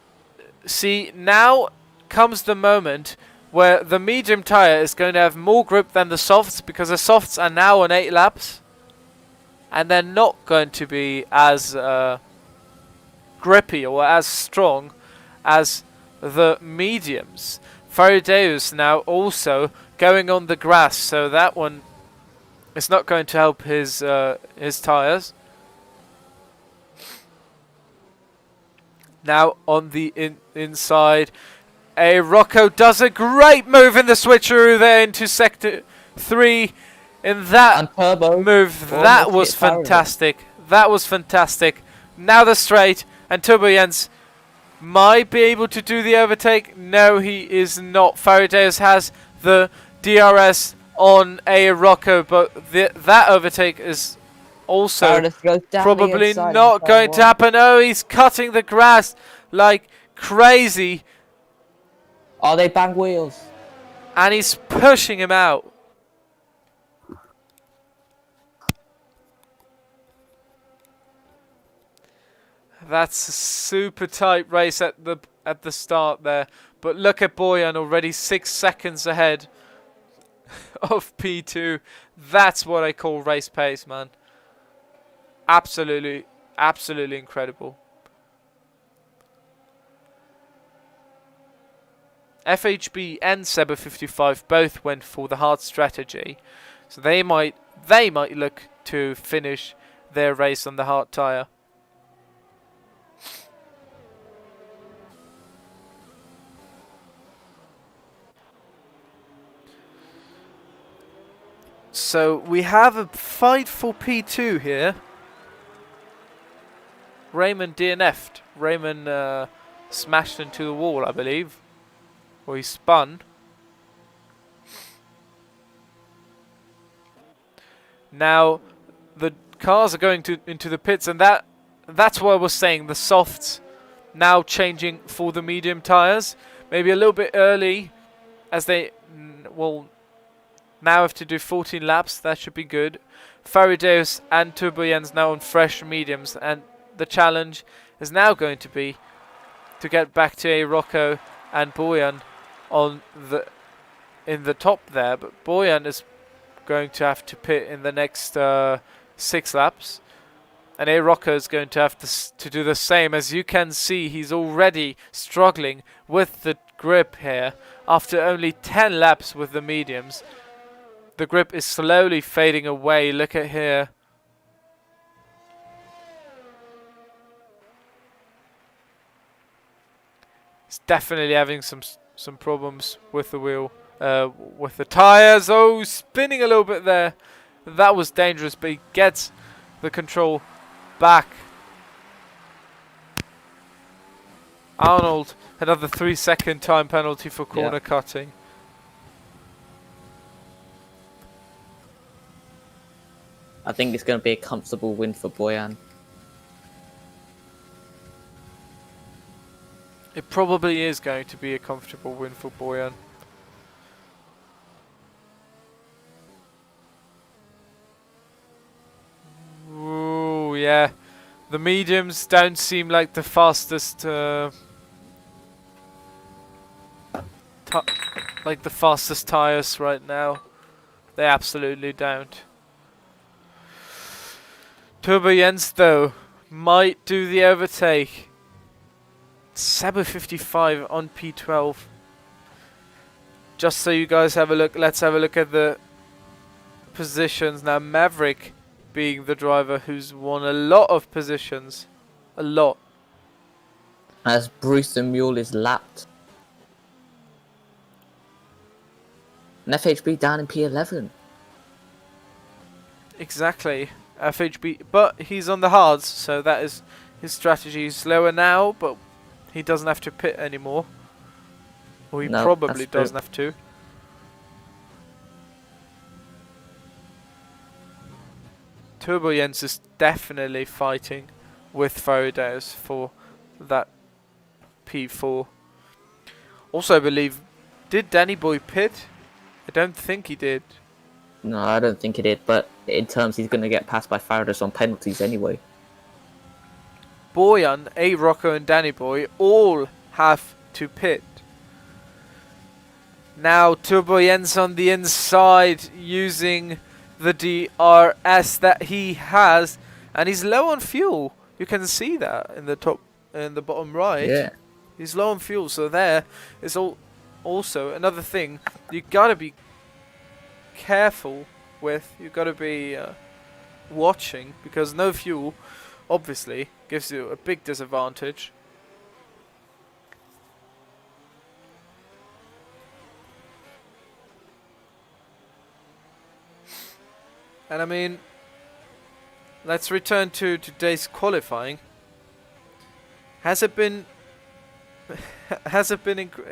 see, now comes the moment where the medium tyre is going to have more grip than the softs, because the softs are now on 8 laps and they're not going to be as grippy or as strong as the mediums. Faradeus now also going on the grass, so that one is not going to help his tyres. Now on the inside, a Rocco does a great move in the switcheroo there into sector 3. In that move, that was fantastic. That was fantastic. Now the straight, and Turbo Jens might be able to do the overtake. No, he is not. Faradeus has the DRS on a Rocco, but that overtake is also probably not going to happen. Oh, he's cutting the grass like crazy. Oh, they bang wheels. And he's pushing him out. That's a super tight race at the start there. But look at Boyan, already 6 seconds ahead of P2. That's what I call race pace, man. Absolutely, absolutely incredible. FHB and Seba 55 both went for the hard strategy, so they might look to finish their race on the hard tyre. So we have a fight for P2 here. Raymond DNF'd. Raymond smashed into the wall, I believe. Or he spun. Now the cars are going into the pits, and that's what I was saying. The softs now changing for the medium tyres. Maybe a little bit early, as they will now have to do 14 laps. That should be good. Faradeus and Turbo Jens now on fresh mediums, and the challenge is now going to be to get back to a Rocco and Boyan in the top there, but Boyan is going to have to pit in the next 6 laps, and a Rocco is going to have to do the same. As you can see, he's already struggling with the grip here after only 10 laps with the mediums. The grip is slowly fading away. Look at here. He's definitely having some problems with the wheel, with the tires. Oh, spinning a little bit there. That was dangerous, but he gets the control back. Arnold, another 3-second time penalty for corner cutting. I think it's going to be a comfortable win for Boyan. It probably is going to be a comfortable win for Boyan. Ooh, yeah. The mediums don't seem like the fastest tires right now. They absolutely don't. Turbo Jens though might do the overtake. Seba 55 on P12. Just so you guys have a look, let's have a look at the positions now. Maverick being the driver who's won a lot of positions. A lot. As Bruce the Mule is lapped. And FHB down in P11. Exactly. FHB, but he's on the hards, so that is his strategy. He's slower now, but he doesn't have to pit anymore. Or he No, probably that's true. doesn't have to. Turbo Jens is definitely fighting with Faraday for that P4. Also, I believe, did Danny Boy pit? I don't think he did. No, I don't think it did, but in terms he's going to get passed by Faraday on penalties anyway. Boyan, A. Rocco and Danny Boy all have to pit. Now Turbo Jens on the inside using the DRS that he has, and he's low on fuel. You can see that in the bottom right. Yeah. He's low on fuel, so there is also another thing you gotta be careful with. You gotta be watching, because no fuel obviously gives you a big disadvantage. And I mean, let's return to today's qualifying. Has it been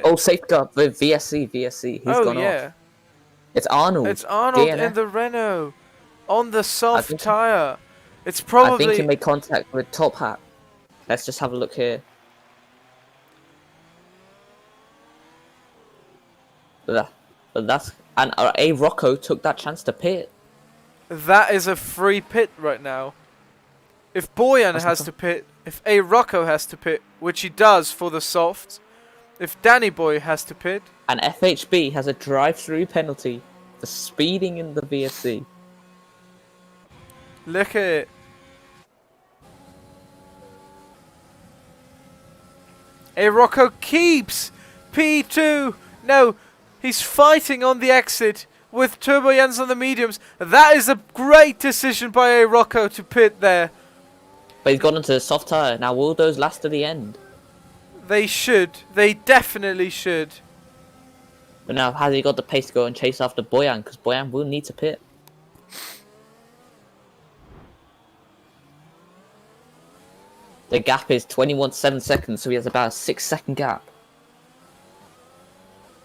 Oh, safeguard with VSC. He's gone off. It's Arnold. It's Arnold DNF. in the Renault on the I soft think tire. It's I probably think he made contact with Top Hat. Let's just have a look here. But that's and A. Rocco took that chance to pit. that is a free pit right now. If Boyan has to pit, if A. Rocco has to pit, which he does for the softs, if Danny Boy has to pit, And FHB has a drive-through penalty for speeding in the VSC. look at it. A. Rocco keeps P2. No, he's fighting on the exit with Turbo Jens on the mediums. That is a great decision by A. Rocco to pit there. But he's gone into the soft tire. Now will those last to the end? They should. They definitely should. But now has he got the pace to go and chase after Boyan? Because Boyan will need to pit. The gap is 21.7 seconds, so he has about a 6-second gap.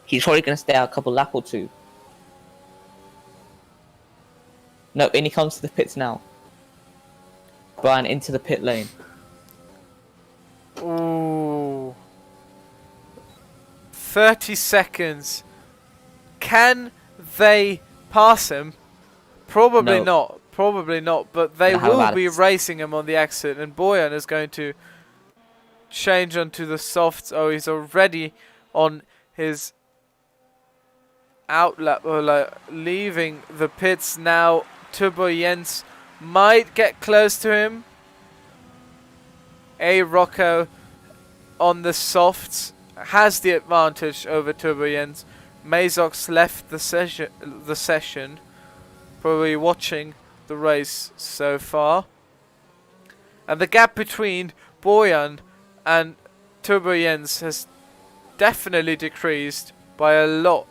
He's probably going to stay out a couple lap or two. No, in he comes to the pits now. Brian into the pit lane. Ooh. 30 seconds. Can they pass him? Probably No. not. Probably not. But they Now how will about be it? racing him on the exit. And Boyan is going to change onto the softs. Oh, he's already on his outlap, or like leaving the pits now. Turbo Jens might get close to him. A. Rocco on the softs has the advantage over Turbo Jens. Mazox left the session, probably watching the race so far. And the gap between Boyan and Turbo Jens has definitely decreased by a lot.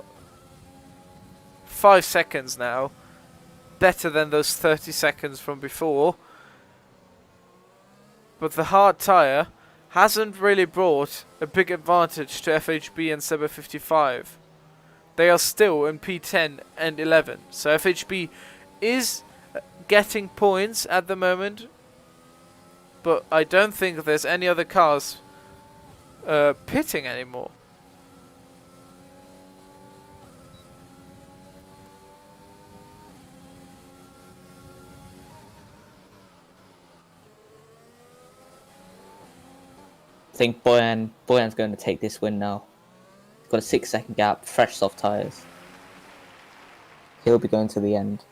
5 seconds now. Better than those 30 seconds from before. But the hard tyre hasn't really brought a big advantage to FHB and Seba 55. They are still in P10 and 11. So FHB is getting points at the moment. But I don't think there's any other cars pitting anymore. I think Boyan's going to take this win now. He's got a 6-second gap, fresh soft tyres. He'll be going to the end.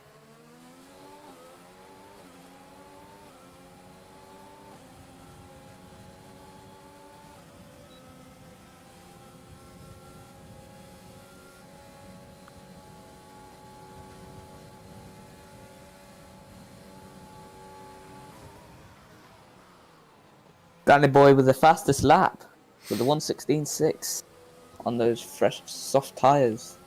Danny Boy with the fastest lap, with the 1:16.6 on those fresh soft tyres.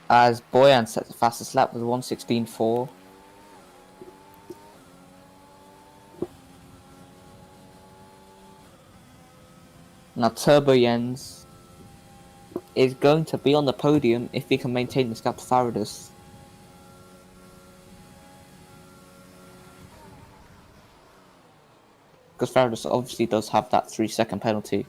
As Boyan set the fastest lap with 1:16.4. Now Turbo Jens is going to be on the podium if he can maintain this gap to Faradas. Because Faradas obviously does have that 3-second penalty.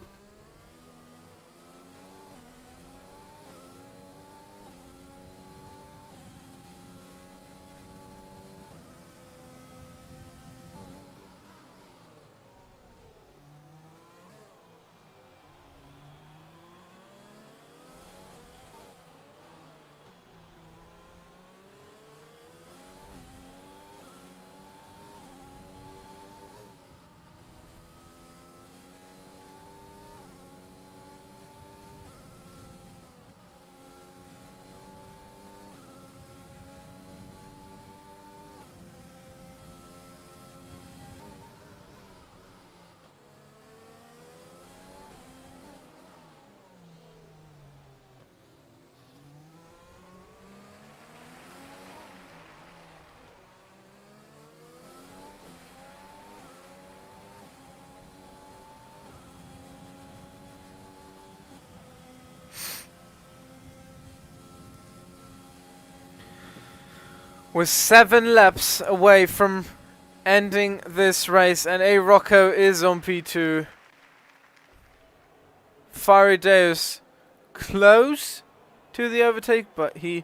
We're 7 laps away from ending this race, and A Rocco is on P2. Farideus close to the overtake, but he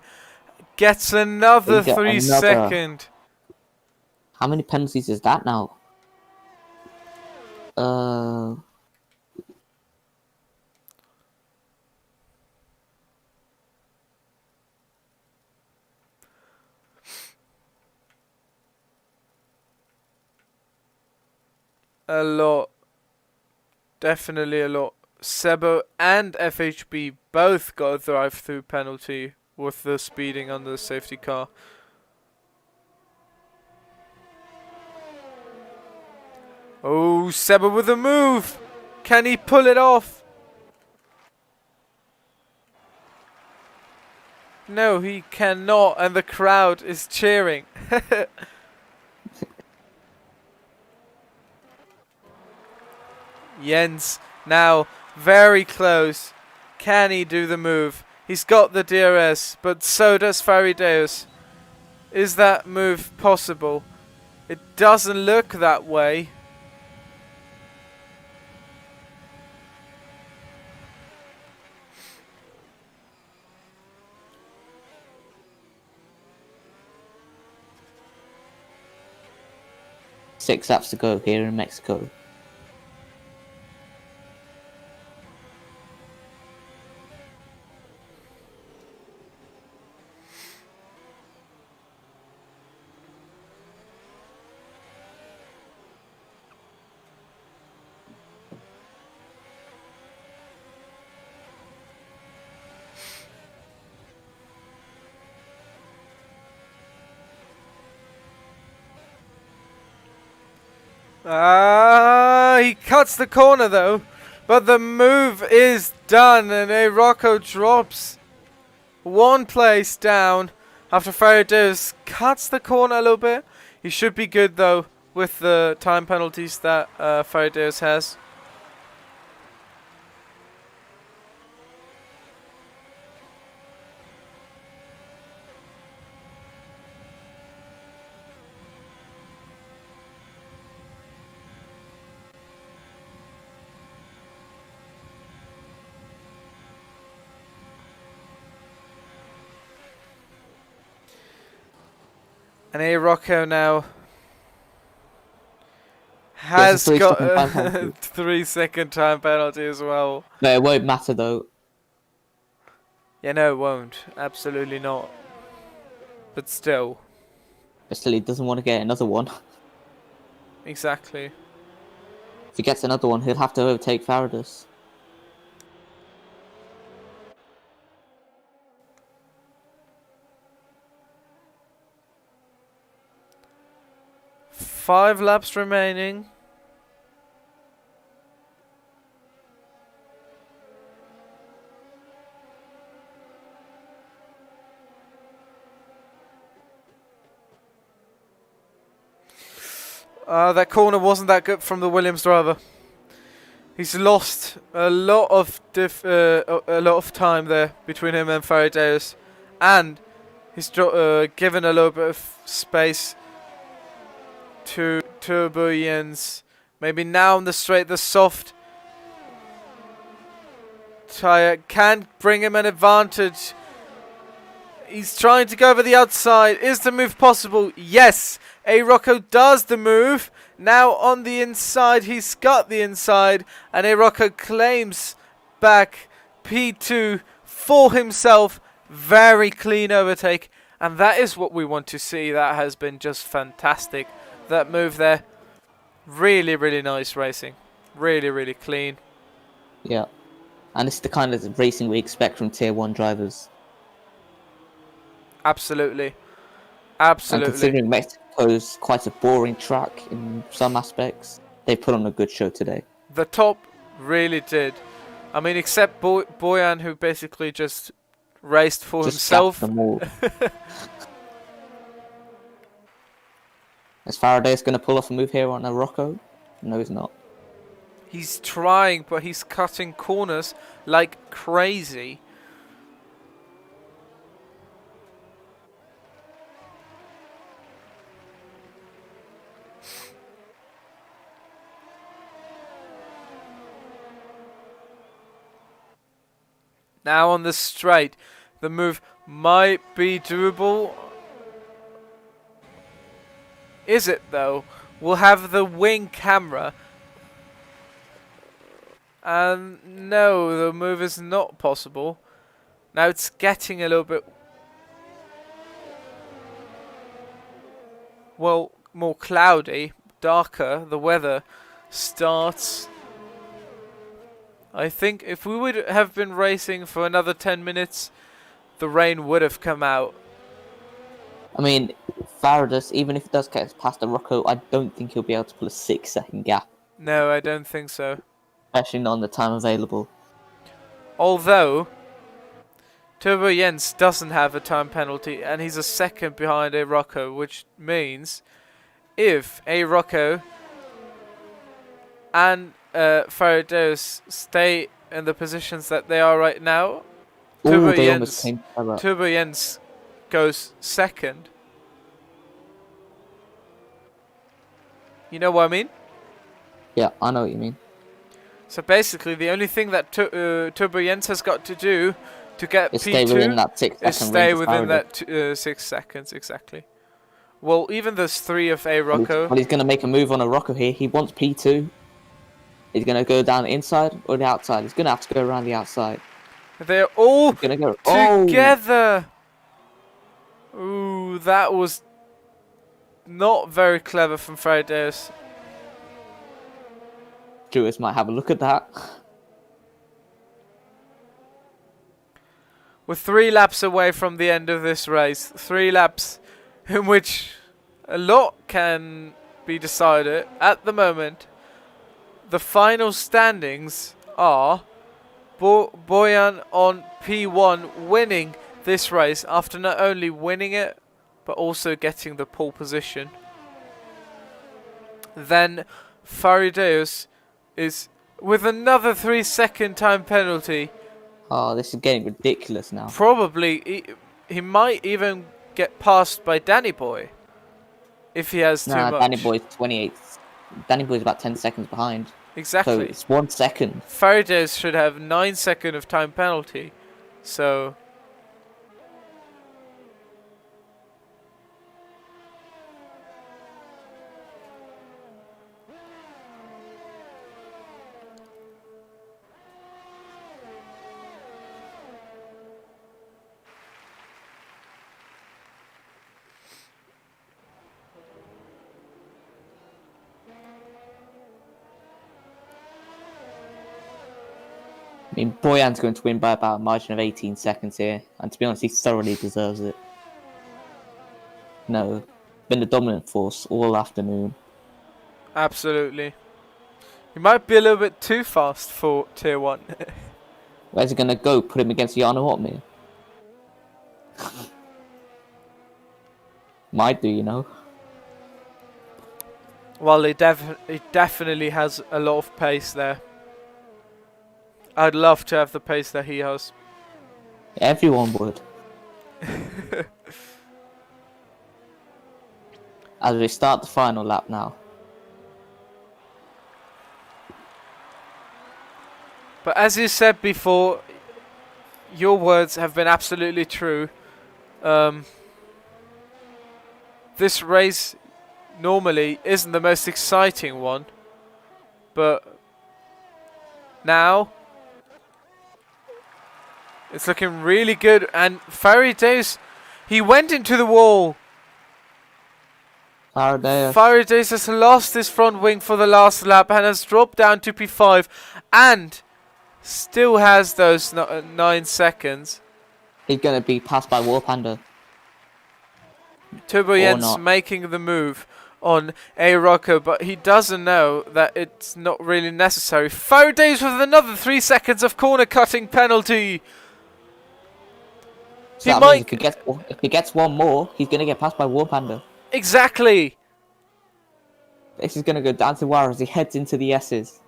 gets another He get 3 another. second. How many penalties is that now? A lot. Definitely a lot. Sebo and FHB both got a drive-through penalty with the speeding on the safety car. Oh, Sebo with a move! Can he pull it off? No, he cannot, and the crowd is cheering. Jens now very close. Can he do the move? He's got the DRS, but so does Farideus. Is that move possible? It doesn't look that way. Six laps to go here in Mexico. He cuts the corner though, but the move is done, and A Rocco drops 1 place down after Farideus cuts the corner a little bit. He should be good though with the time penalties that Farideus has. And A Rocco now has got a 3-second time penalty as well. No, it won't matter though. Yeah, no, it won't. Absolutely not. But still. But still, he doesn't want to get another one. Exactly. If he gets another one, he'll have to overtake Faradas. Five laps remaining. That corner wasn't that good from the Williams driver. He's lost a lot of time there between him and Faradeus, and he's given a little bit of space to Turbo Jens. Maybe now on the straight, the soft tyre can bring him an advantage. He's trying to go over the outside. Is the move possible? Yes. A Rocco does the move. Now on the inside, he's got the inside, and A Rocco claims back P2 for himself. Very clean overtake, and that is what we want to see. That has been just fantastic. That move there, really, really nice racing. Really, really clean. Yeah, and it's the kind of racing we expect from Tier 1 drivers. Absolutely. Absolutely. And considering Mexico's quite a boring track in some aspects, they put on a good show today. The top really did. I mean, except Boyan, who basically just raced for himself. Them all. Is Faraday going to pull off a move here on a Rocco? No, he's not. He's trying, but he's cutting corners like crazy. Now on the straight, the move might be doable. Is it though? We'll have the wing camera. And no, the move is not possible. Now it's getting a little bit, well, more cloudy, darker. The weather starts. I think if we would have been racing for another 10 minutes, the rain would have come out. I mean, Faraday, even if he does get past the Rocco, I don't think he'll be able to pull a 6-second gap. No, I don't think so. Especially not on the time available. Although, Turbo Jens doesn't have a time penalty, and he's a second behind A Rocco, which means if A Rocco and Faradeus stay in the positions that they are right now, Turbo Jens goes second. You know what I mean? Yeah, I know what you mean. So basically, the only thing that Turbo Jens has got to do to get is P2 stay within that 6 is stay within that 6 seconds, exactly. Well, even there's 3 of A Rocco. Well, he's going to make a move on a Rocco here. He wants P2. He's going to go down the inside or the outside. He's going to have to go around the outside. They're all go together. Ooh, that was not very clever from Faradeus. Jewis might have a look at that. We're 3 laps away from the end of this race. 3 laps in which a lot can be decided. At the moment, the final standings are Boyan on P1 winning this race after not only winning it, but also getting the pole position. Then Faradeus is with another 3-second time penalty. Oh, this is getting ridiculous now. Probably he might even get passed by Danny Boy if he has too much. Danny Boy's 28. Danny Boy's about 10 seconds behind. Exactly. So it's 1 second. Faradeus should have 9 seconds of time penalty. So I mean, Boyan's going to win by about a margin of 18 seconds here. And to be honest, he thoroughly deserves it. No, been the dominant force all afternoon. absolutely. He might be a little bit too fast for Tier 1. Where's he going to go? Put him against Jarno Otmir? Might do, you know. Well, he definitely has a lot of pace there. I'd love to have the pace that he has. Everyone would. As we start the final lap now. But as you said before, your words have been absolutely true. This race normally isn't the most exciting one, but now it's looking really good. And Faraday's, he went into the wall. Faraday's has lost his front wing for the last lap and has dropped down to P5 and still has those 9 seconds. He's going to be passed by War Panda. Turbo Jens making the move on A Rocco, but he doesn't know that it's not really necessary. Faraday's with another 3 seconds of corner cutting penalty. So that means if he gets one more, he's going to get passed by War Panda. Exactly. This is going to go down to wire as he heads into the S's.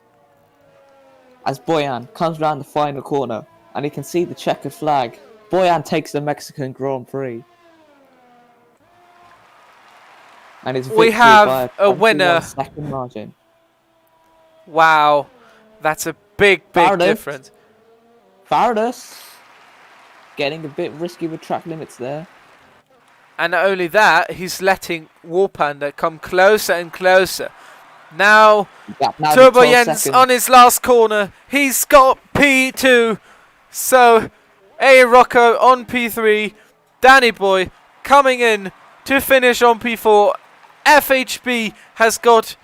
As Boyan comes round the final corner and he can see the checkered flag. Boyan takes the Mexican Grand Prix. And it's we have a winner. Second margin. Wow. That's a big difference. Faraday getting a bit risky with track limits there. And not only that, he's letting War Panda come closer and closer. Now Turbo Jens on his last corner. He's got P2. So, A Rocco on P3. Danny Boy coming in to finish on P4. FHB has got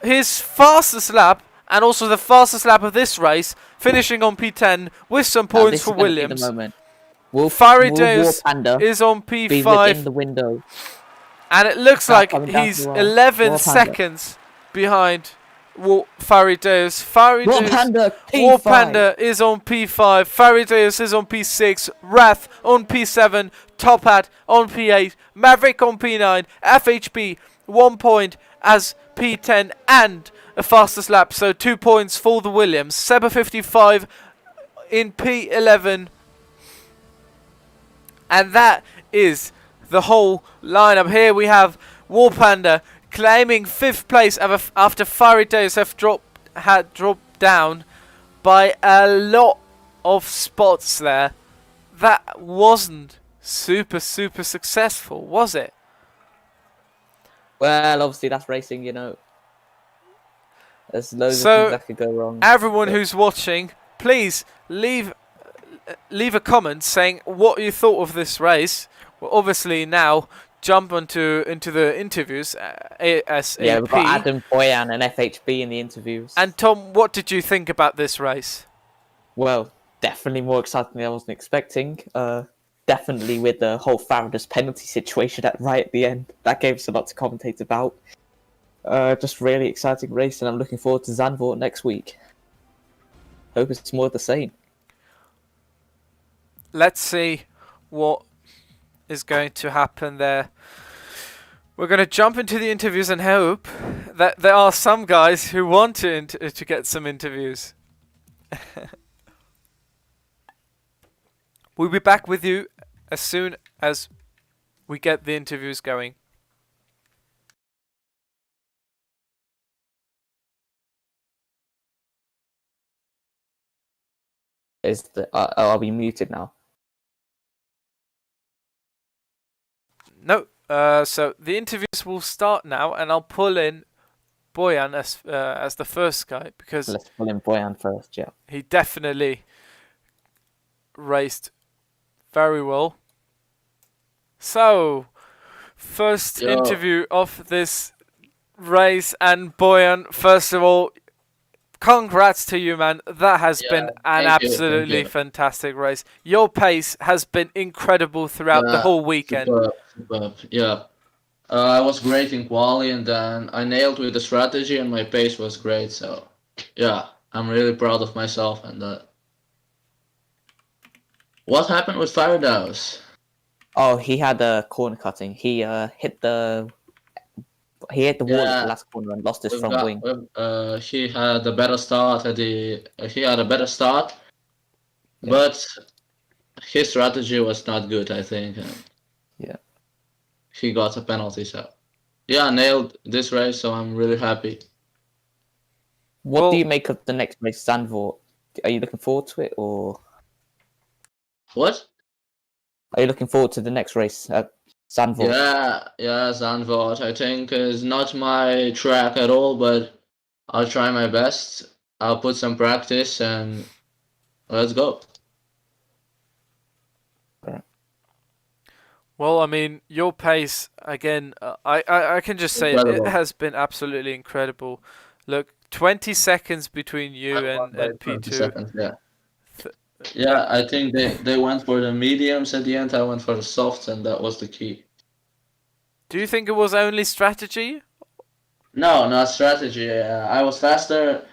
his fastest lap and also the fastest lap of this race, finishing on P10 with some points for Williams. Faraday is on P5 in the window. And it looks like he's 11 seconds behind Faraday's. War Panda is on P5. Faraday's is on P6. Wrath on P7. Top Hat on P8. Maverick on P9. FHB 1 point as P10 and a fastest lap. So 2 points for the Williams. Seba 55 in P11. And that is the whole lineup. Here we have War Panda claiming 5th place after Faraday's had dropped down by a lot of spots there. That wasn't super successful, was it? Well, obviously that's racing, you know. There's loads of things that could go wrong. Everyone who's watching, please leave a comment saying what you thought of this race. Well, obviously now jump into the interviews. ASAP. Yeah, we've got Adam, Boyan, and FHB in the interviews. And Tom, what did you think about this race? Well, definitely more exciting than I wasn't expecting. Definitely with the whole Faraday's penalty situation right at the end. That gave us a lot to commentate about. Just really exciting race, and I'm looking forward to Zandvoort next week. Hope it's more of the same. Let's see what is going to happen there. We're going to jump into the interviews and hope that there are some guys who want to get some interviews. We'll be back with you as soon as we get the interviews going. Are we muted now? No. So the interviews will start now, and I'll pull in Boyan as the first guy because let's pull in Boyan first. Yeah, he definitely raced very well. So, first interview of this race, and Boyan, first of all, congrats to you, man. That has been an absolutely fantastic race. Your pace has been incredible throughout the whole weekend. Superb. Yeah. I was great in quali, and then I nailed with the strategy, and my pace was great. So, yeah, I'm really proud of myself. And what happened with Faraday's? Oh, he had a corner cutting. He hit the He hit the wall at the Yeah, last corner and lost his we've front got wing. he had a better start at the he had a better start, Yeah. but his strategy was not good, I think, and Yeah. he got a penalty. So yeah, nailed this race, so I'm really happy. What do Well- you make of the next race, Zandvoort? Are you looking forward to it, or What? are you looking forward to the next race at Zandvoort? Yeah, Zandvoort. I think is not my track at all, but I'll try my best. I'll put some practice and let's go. Well, I mean, your pace again. I can just say it Incredible. has been absolutely incredible. Look, 20 seconds between you I won by and 20 P2. seconds, yeah. Th- Yeah, I think they went for the mediums at the end. I went for the softs, and that was the key. Do you think it was only strategy? No, not strategy. I was faster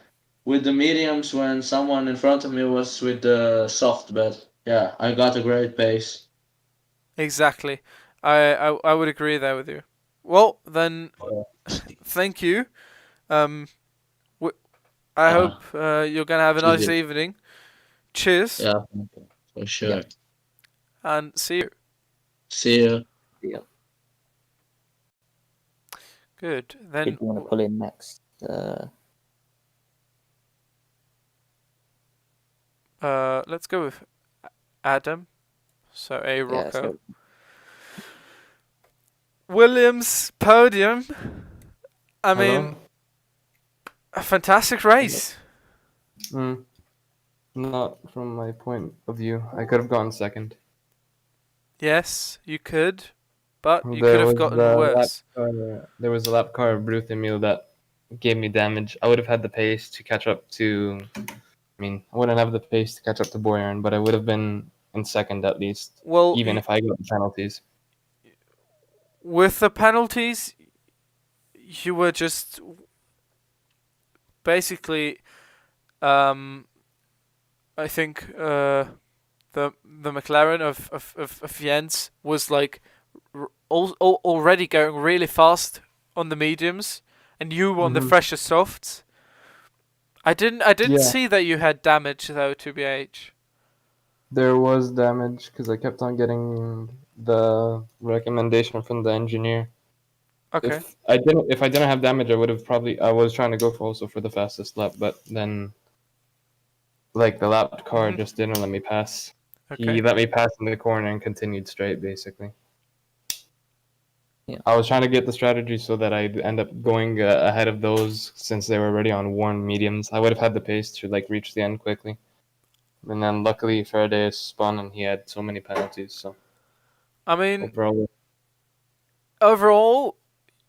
with the mediums when someone in front of me was with the soft, but yeah, I got a great pace. Exactly. I would agree there with you. Well, then, thank you. I Yeah. hope you're gonna have a nice GG. evening. Cheers, Yeah, for sure. Yeah. and see you. See you. Yeah. Good. Who Then do you want to pull in next? let's go with Adam. So a Yeah, Rocco. so Williams podium. I Hello? mean, a fantastic race. Not from my point of view. I could have gone second. Yes, you could, but you There could have was gotten the worse. there was a lap car of Bruthenmühl that gave me damage. I would have had the pace to catch up to. I mean, I wouldn't have the pace to catch up to Boyan, but I would have been in second at least, Well, even if I got the penalties. with the penalties, you were just basically, I think the McLaren of Jens was like already going really fast on the mediums, and you on the Mhm. fresher softs. I didn't Yeah. see that you had damage though, to BH. There was damage because I kept on getting the recommendation from the engineer. Okay. If I didn't have damage, I would have probably. I was trying to go for the fastest lap, but then like the lap car Mhm. just didn't let me pass. Okay. He let me pass in the corner and continued straight, basically. Yeah. I was trying to get the strategy so that I'd end up going ahead of those since they were already on worn mediums. I would have had the pace to like reach the end quickly. And then luckily Faraday spun and he had so many penalties. So I mean, overall,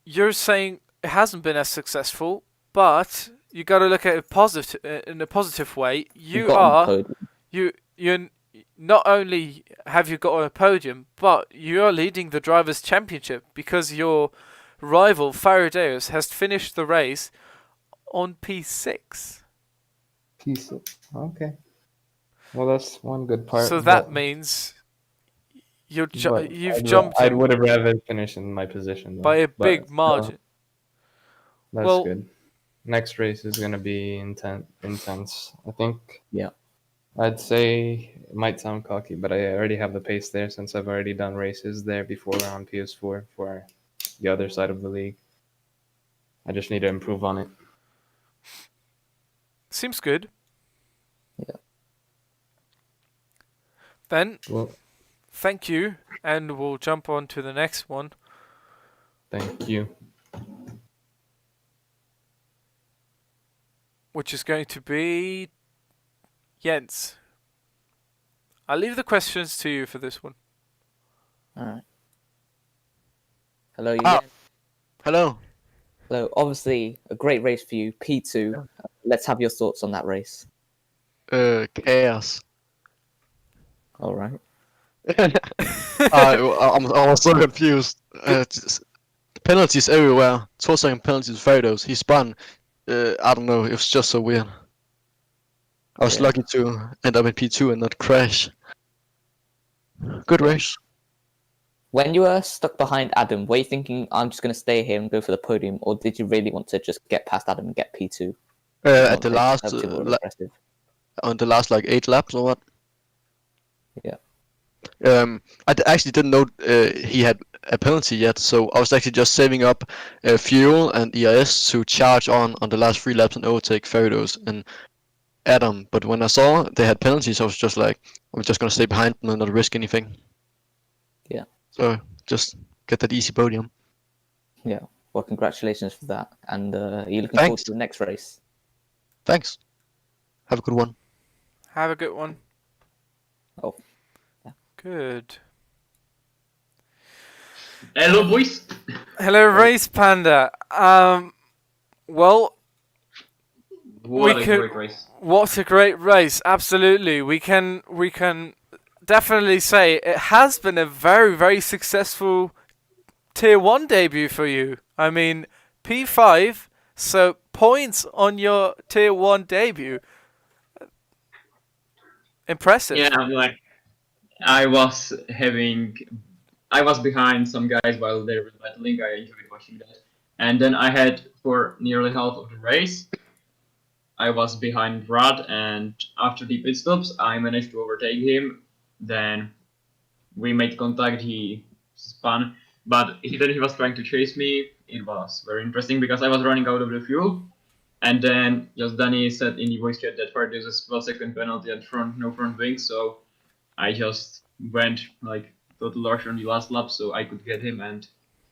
you're saying it hasn't been as successful, but you got to look at it positive in a positive way. you You got on the are podium. you not only have you got on a podium, but you are leading the drivers' championship because your rival Faradeus has finished the race on P6. P6. Okay. Well, that's one good part. So that but- means you've but jumped I him would have rather finished in my position though, by a but big still, margin. That's Well- good. Next race is gonna be intense. I think. Yeah. I'd say it might sound cocky, but I already have the pace there since I've already done races there before on PS4 for the other side of the league. I just need to improve on it. Seems good. Yeah. Then Well, thank you, and we'll jump on to the next one. thank you. Which is going to be Jens. I'll leave the questions to you for this one. All right. Hello, you. Ah. there? Hello. Hello. Obviously, a great race for you, P2. Let's have your thoughts on that race. Chaos. All right. I was so confused. Penalties everywhere. 12-second penalties, photos. He spun. I don't know. It was just so weird. I was Yeah. lucky to end up in P2 and not crash. Good race. When you were stuck behind Adam, were you thinking, I'm just going to stay here and go for the podium, or did you really want to just get past Adam and get P2? At the Not last, have too aggressive. on the last like 8 laps or what? Yeah. Actually didn't know he had a penalty yet, so I was actually just saving up fuel and EIS to charge on the last 3 laps and overtake Feridos and Adam. But when I saw they had penalties, I was just like, I'm just gonna stay behind them and not risk anything. Yeah. So just get that easy podium. Yeah. Well, congratulations for that. And are you looking forward Thanks. to the next race? Thanks. Have a good one. Have a good one. Oh. Good. Hello, boys. Hello, Race Panda. Well, What a could- great race. what a great race! Absolutely, we can definitely say it has been a very, very successful Tier 1 debut for you. I mean, P5, so points on your Tier 1 debut. Impressive. Yeah, like I was behind some guys while they were battling. I enjoyed watching that. And then I had for nearly half of the race, I was behind Rad, and after the pit stops, I managed to overtake him. Then we made contact. He spun, but then he was trying to chase me. It was very interesting because I was running out of the fuel. And then just Danny said in the voice chat that there's a split-second penalty at no front wing, so I just went like total rush on the last lap so I could get him, and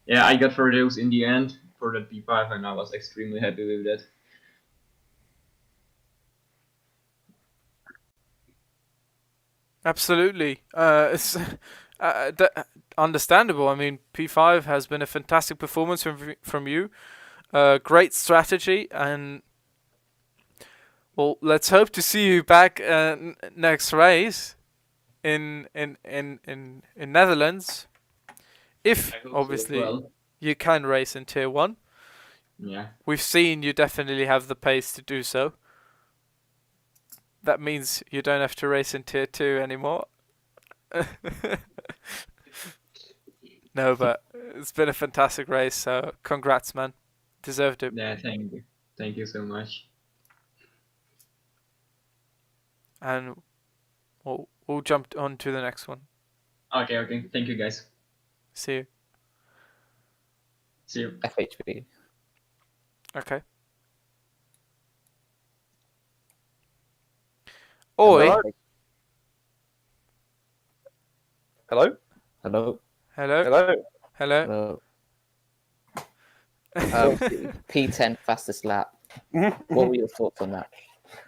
yeah, I got Ferdows in the end for that P5, and I was extremely happy with that. Absolutely. It's understandable. I mean, P5 has been a fantastic performance from you. Great strategy, and well, let's hope to see you back next race in Netherlands. If I hope so as obviously well. you can race in Tier 1. Yeah. We've seen you definitely have the pace to do so. That means you don't have to race in Tier 2 anymore. No, but it's been a fantastic race, so congrats, man. Deserved it. Yeah, thank you so much. And we'll jump on to the next one. Okay, thank you guys. See you. See you. FHB. Okay. Oi. Hello? Hello. Hello. Hello? Hello. Hello. P10 fastest lap. What were your thoughts on that?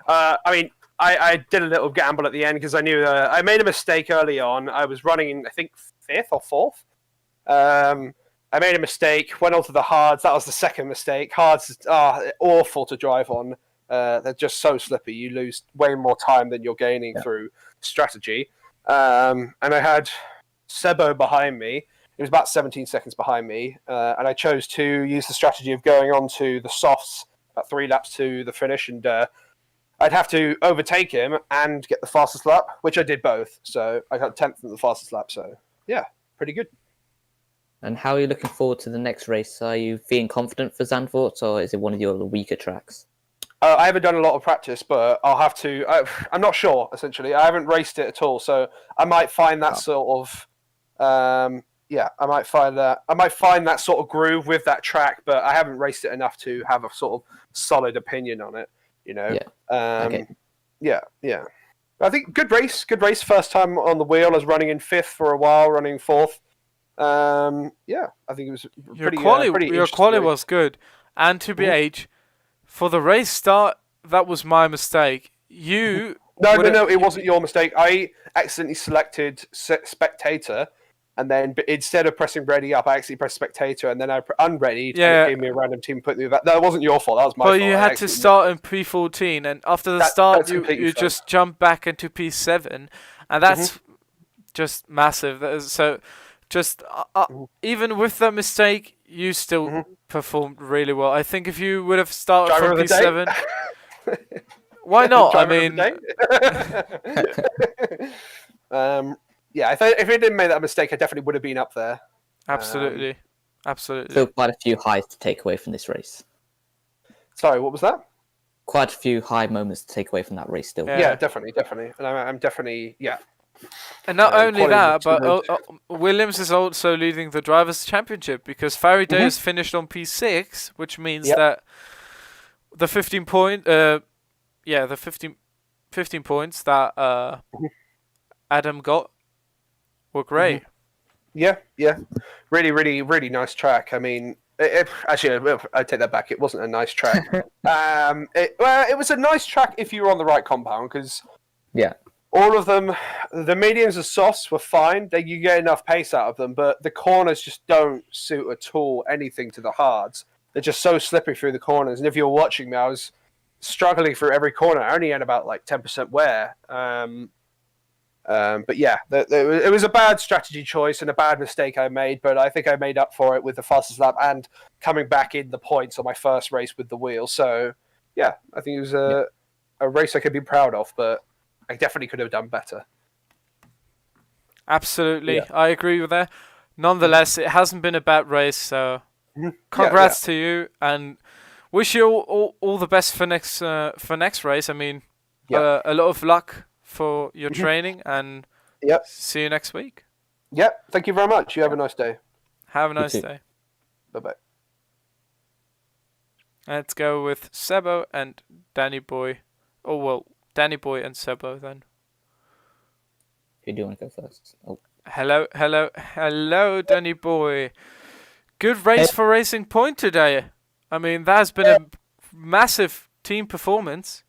I mean, I did a little gamble at the end because I knew I made a mistake early on. I was running, I think, 5th or 4th. I made a mistake, went onto the hards. That was the second mistake. Hards are awful to drive on. They're just so slippy. You lose way more time than you're gaining through strategy. And I had Sebo behind me. He was about 17 seconds behind me. And I chose to use the strategy of going on to the softs at 3 laps to the finish. And I'd have to overtake him and get the fastest lap, which I did both. So I got 10th in the fastest lap. So, yeah, pretty good. And how are you looking forward to the next race? Are you feeling confident for Zandvoort, or is it one of your weaker tracks? I haven't done a lot of practice, but I'll have to. I'm not sure. Essentially, I haven't raced it at all, so I might find that sort of. I might find that. I might find that sort of groove with that track, but I haven't raced it enough to have a sort of solid opinion on it. You know. Yeah. Okay. Yeah. I think good race. First time on the wheel. I was running in 5th for a while, running 4th. I think it was Your pretty. Your quality was good, and to be age, for the race start, that was my mistake. You No, it wasn't your mistake. I accidentally selected spectator, and then instead of pressing ready up, I actually pressed spectator, and then I unready. Yeah. And it gave me a random team put me back. That wasn't your fault. That was my fault. But you had to start in P14, and after the start, you just jump back into P7, and that's just massive. So, just even with that mistake, you still performed really well. I think if you would have started Driver from of the P7, why not? I Driver mean, of the day? yeah, if I didn't make that mistake, I definitely would have been up there. Absolutely. Absolutely. Still quite a few highs to take away from this race. Sorry, what was that? Quite a few high moments to take away from that race still. Yeah, definitely. And I'm definitely, And not only quite that, a but good- Williams is also leading the Drivers' Championship because Faraday has finished on P6, which means that the 15 points that Adam got were great. Yeah. Really, really, really nice track. I mean, actually, I take that back. It wasn't a nice track. It was a nice track if you were on the right compound because all of them, the mediums and softs were fine. You get enough pace out of them, but the corners just don't suit at all anything to the hards. They're just so slippery through the corners. And if you're watching me, I was struggling through every corner. I only had about like 10% wear. But yeah, it was a bad strategy choice and a bad mistake I made, but I think I made up for it with the fastest lap and coming back in the points on my first race with the wheel. So yeah, I think it was a race I could be proud of, but I definitely could have done better. Absolutely, I agree with that. Nonetheless, it hasn't been a bad race, so congrats to you and wish you all the best for next race. I mean, a lot of luck for your training and see you next week. Yep, thank you very much. You have a nice day. Have a nice day. Bye-bye. Let's go with Sebo and Danny Boy. Oh, well, Danny Boy and Sebo then. Who do you want to go first? Oh. Hello, Danny Boy. Good race for Racing Point today. I mean, that has been a massive team performance.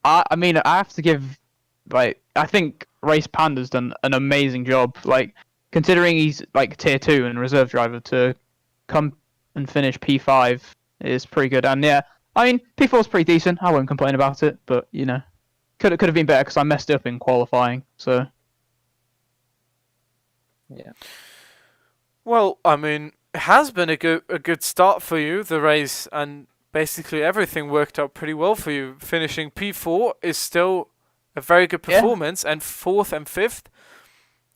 I mean, I have to give, like, I think Race Panda's done an amazing job. Like, considering he's like tier 2 and reserve driver, to come and finish P5 is pretty good. And yeah, I mean, P4's pretty decent. I won't complain about it, but you know, could have been better because I messed up in qualifying. So yeah. Well, I mean, it has been a good start for you, the race, and basically everything worked out pretty well for you. Finishing P4 is still a very good performance, and 4th and 5th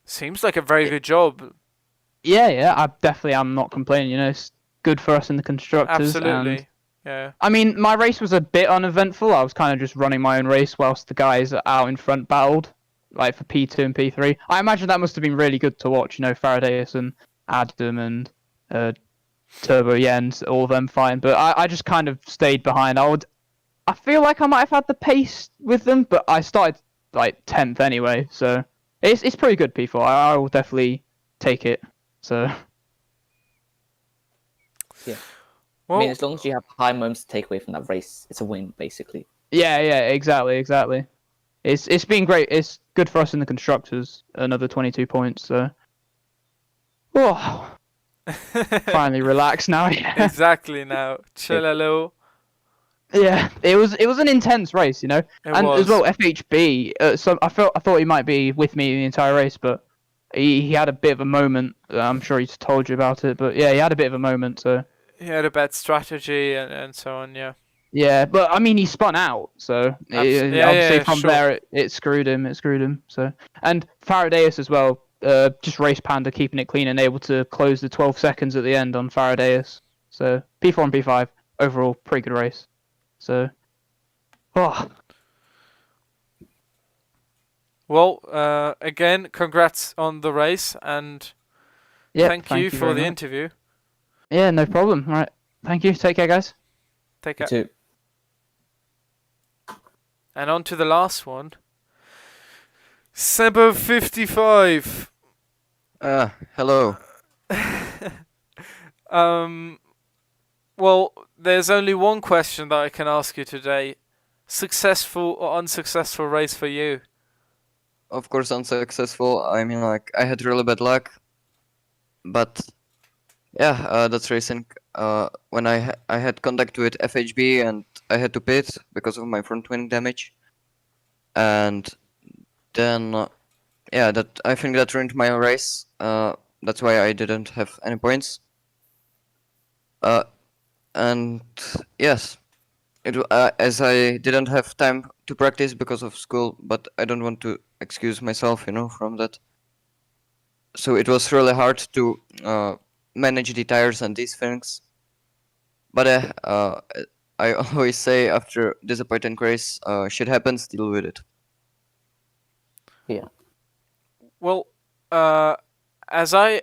seems like a very good job. Yeah, I definitely am not complaining. You know, it's good for us in the constructors. Absolutely. And, yeah. I mean, my race was a bit uneventful. I was kind of just running my own race whilst the guys out in front battled, like for P2 and P3. I imagine that must have been really good to watch. You know, Faradaeus and Adam and Turbo Jens, all of them fine. But I just kind of stayed behind. I feel like I might have had the pace with them, but I started like 10th anyway. So it's pretty good, P4. I will definitely take it. So yeah. Well, I mean, as long as you have high moments to take away from that race, it's a win, basically. Yeah, exactly. It's been great. It's good for us in the constructors. Another 22 points. So, finally relax now. Yeah. Exactly now. Chill a little. Yeah, it was an intense race, you know, and as well FHB. So I thought he might be with me the entire race, but he had a bit of a moment. I'm sure he's told you about it, but yeah, he had a bit of a moment. So he had a bad strategy and so on. Yeah. Yeah, but I mean, he spun out, so obviously from there it screwed him. So and Faradaeus as well. Just Race Panda keeping it clean and able to close the 12 seconds at the end on Faradaeus. So P4 and P5 overall pretty good race. So, Well, again, congrats on the race and thank you for the interview. Yeah, no problem. All right, thank you. Take care, guys. Take care. You too. And on to the last one. Sebo 55. Hello. Well, there's only one question that I can ask you today. Successful or unsuccessful race for you? Of course, unsuccessful. I mean, like, I had really bad luck. But, yeah, that's racing. When I had contact with FHB and I had to pit because of my front wing damage. And then, yeah, I think that ruined my race. That's why I didn't have any points. And yes, as I didn't have time to practice because of school, but I don't want to excuse myself, you know, from that. so it was really hard to manage the tires and these things. But I always say after disappointing race, shit happens, deal with it. Well, as I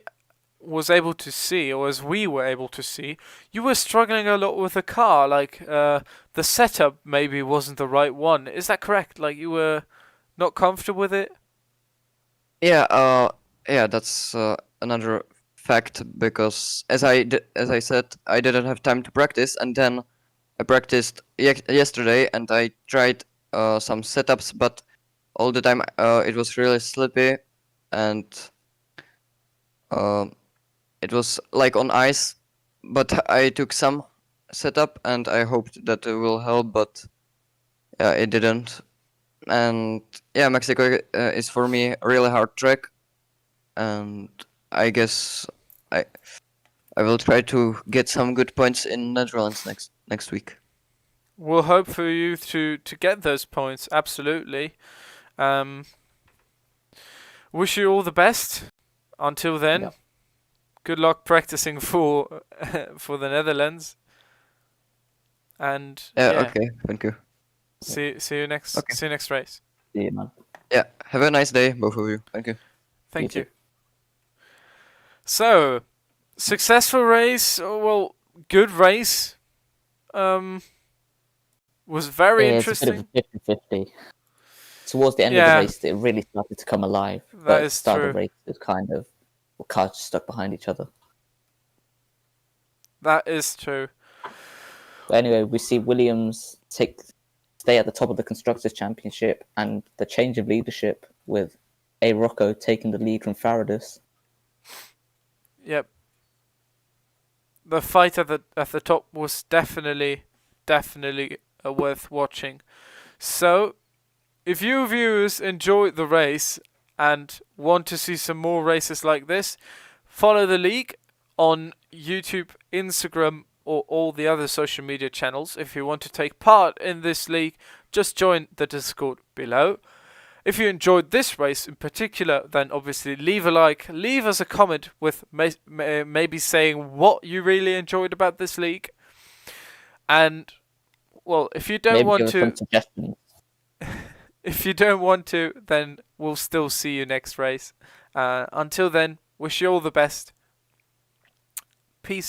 was able to see, or as we were able to see, you were struggling a lot with the car. Like, the setup maybe wasn't the right one. Is that correct? Like, you were not comfortable with it? Yeah, yeah, that's another fact because as I said, I didn't have time to practice, and then I practiced yesterday and I tried some setups, but all the time it was really slippy, and it was like on ice. But I took some setup and I hoped that it will help, but it didn't. And yeah, Mexico is for me a really hard track, and I guess I will try to get some good points in Netherlands next week. We'll hope for you to get those points. Absolutely. Wish you all the best. Until then, Yep. good luck practicing for for the Netherlands. And Okay, thank you. see you next Okay. see you next race. See you, man. Yeah, have a nice day, both of you. Thank you. Thank You you. So, successful race. Well, good race. Was very Yeah, it's a bit interesting. of a 50-50. Towards the end of Yeah. the race, it really started to come alive. That But at the is start true. of the race, it was kind of cars just stuck behind each other. That is true. But anyway, we see Williams stay at the top of the Constructors' Championship, and the change of leadership with A. Rocco taking the lead from Faradis. Yep. The fight at the top was definitely worth watching. So, if you viewers enjoyed the race and want to see some more races like this, follow the league on YouTube, Instagram, or all the other social media channels. If you want to take part in this league, just join the Discord below. If you enjoyed this race in particular, then obviously leave a like, leave us a comment with maybe saying what you really enjoyed about this league. And, well, if you don't Maybe want give us to, some suggestions. if you don't want to, then we'll still see you next race. Until then, wish you all the best. Peace.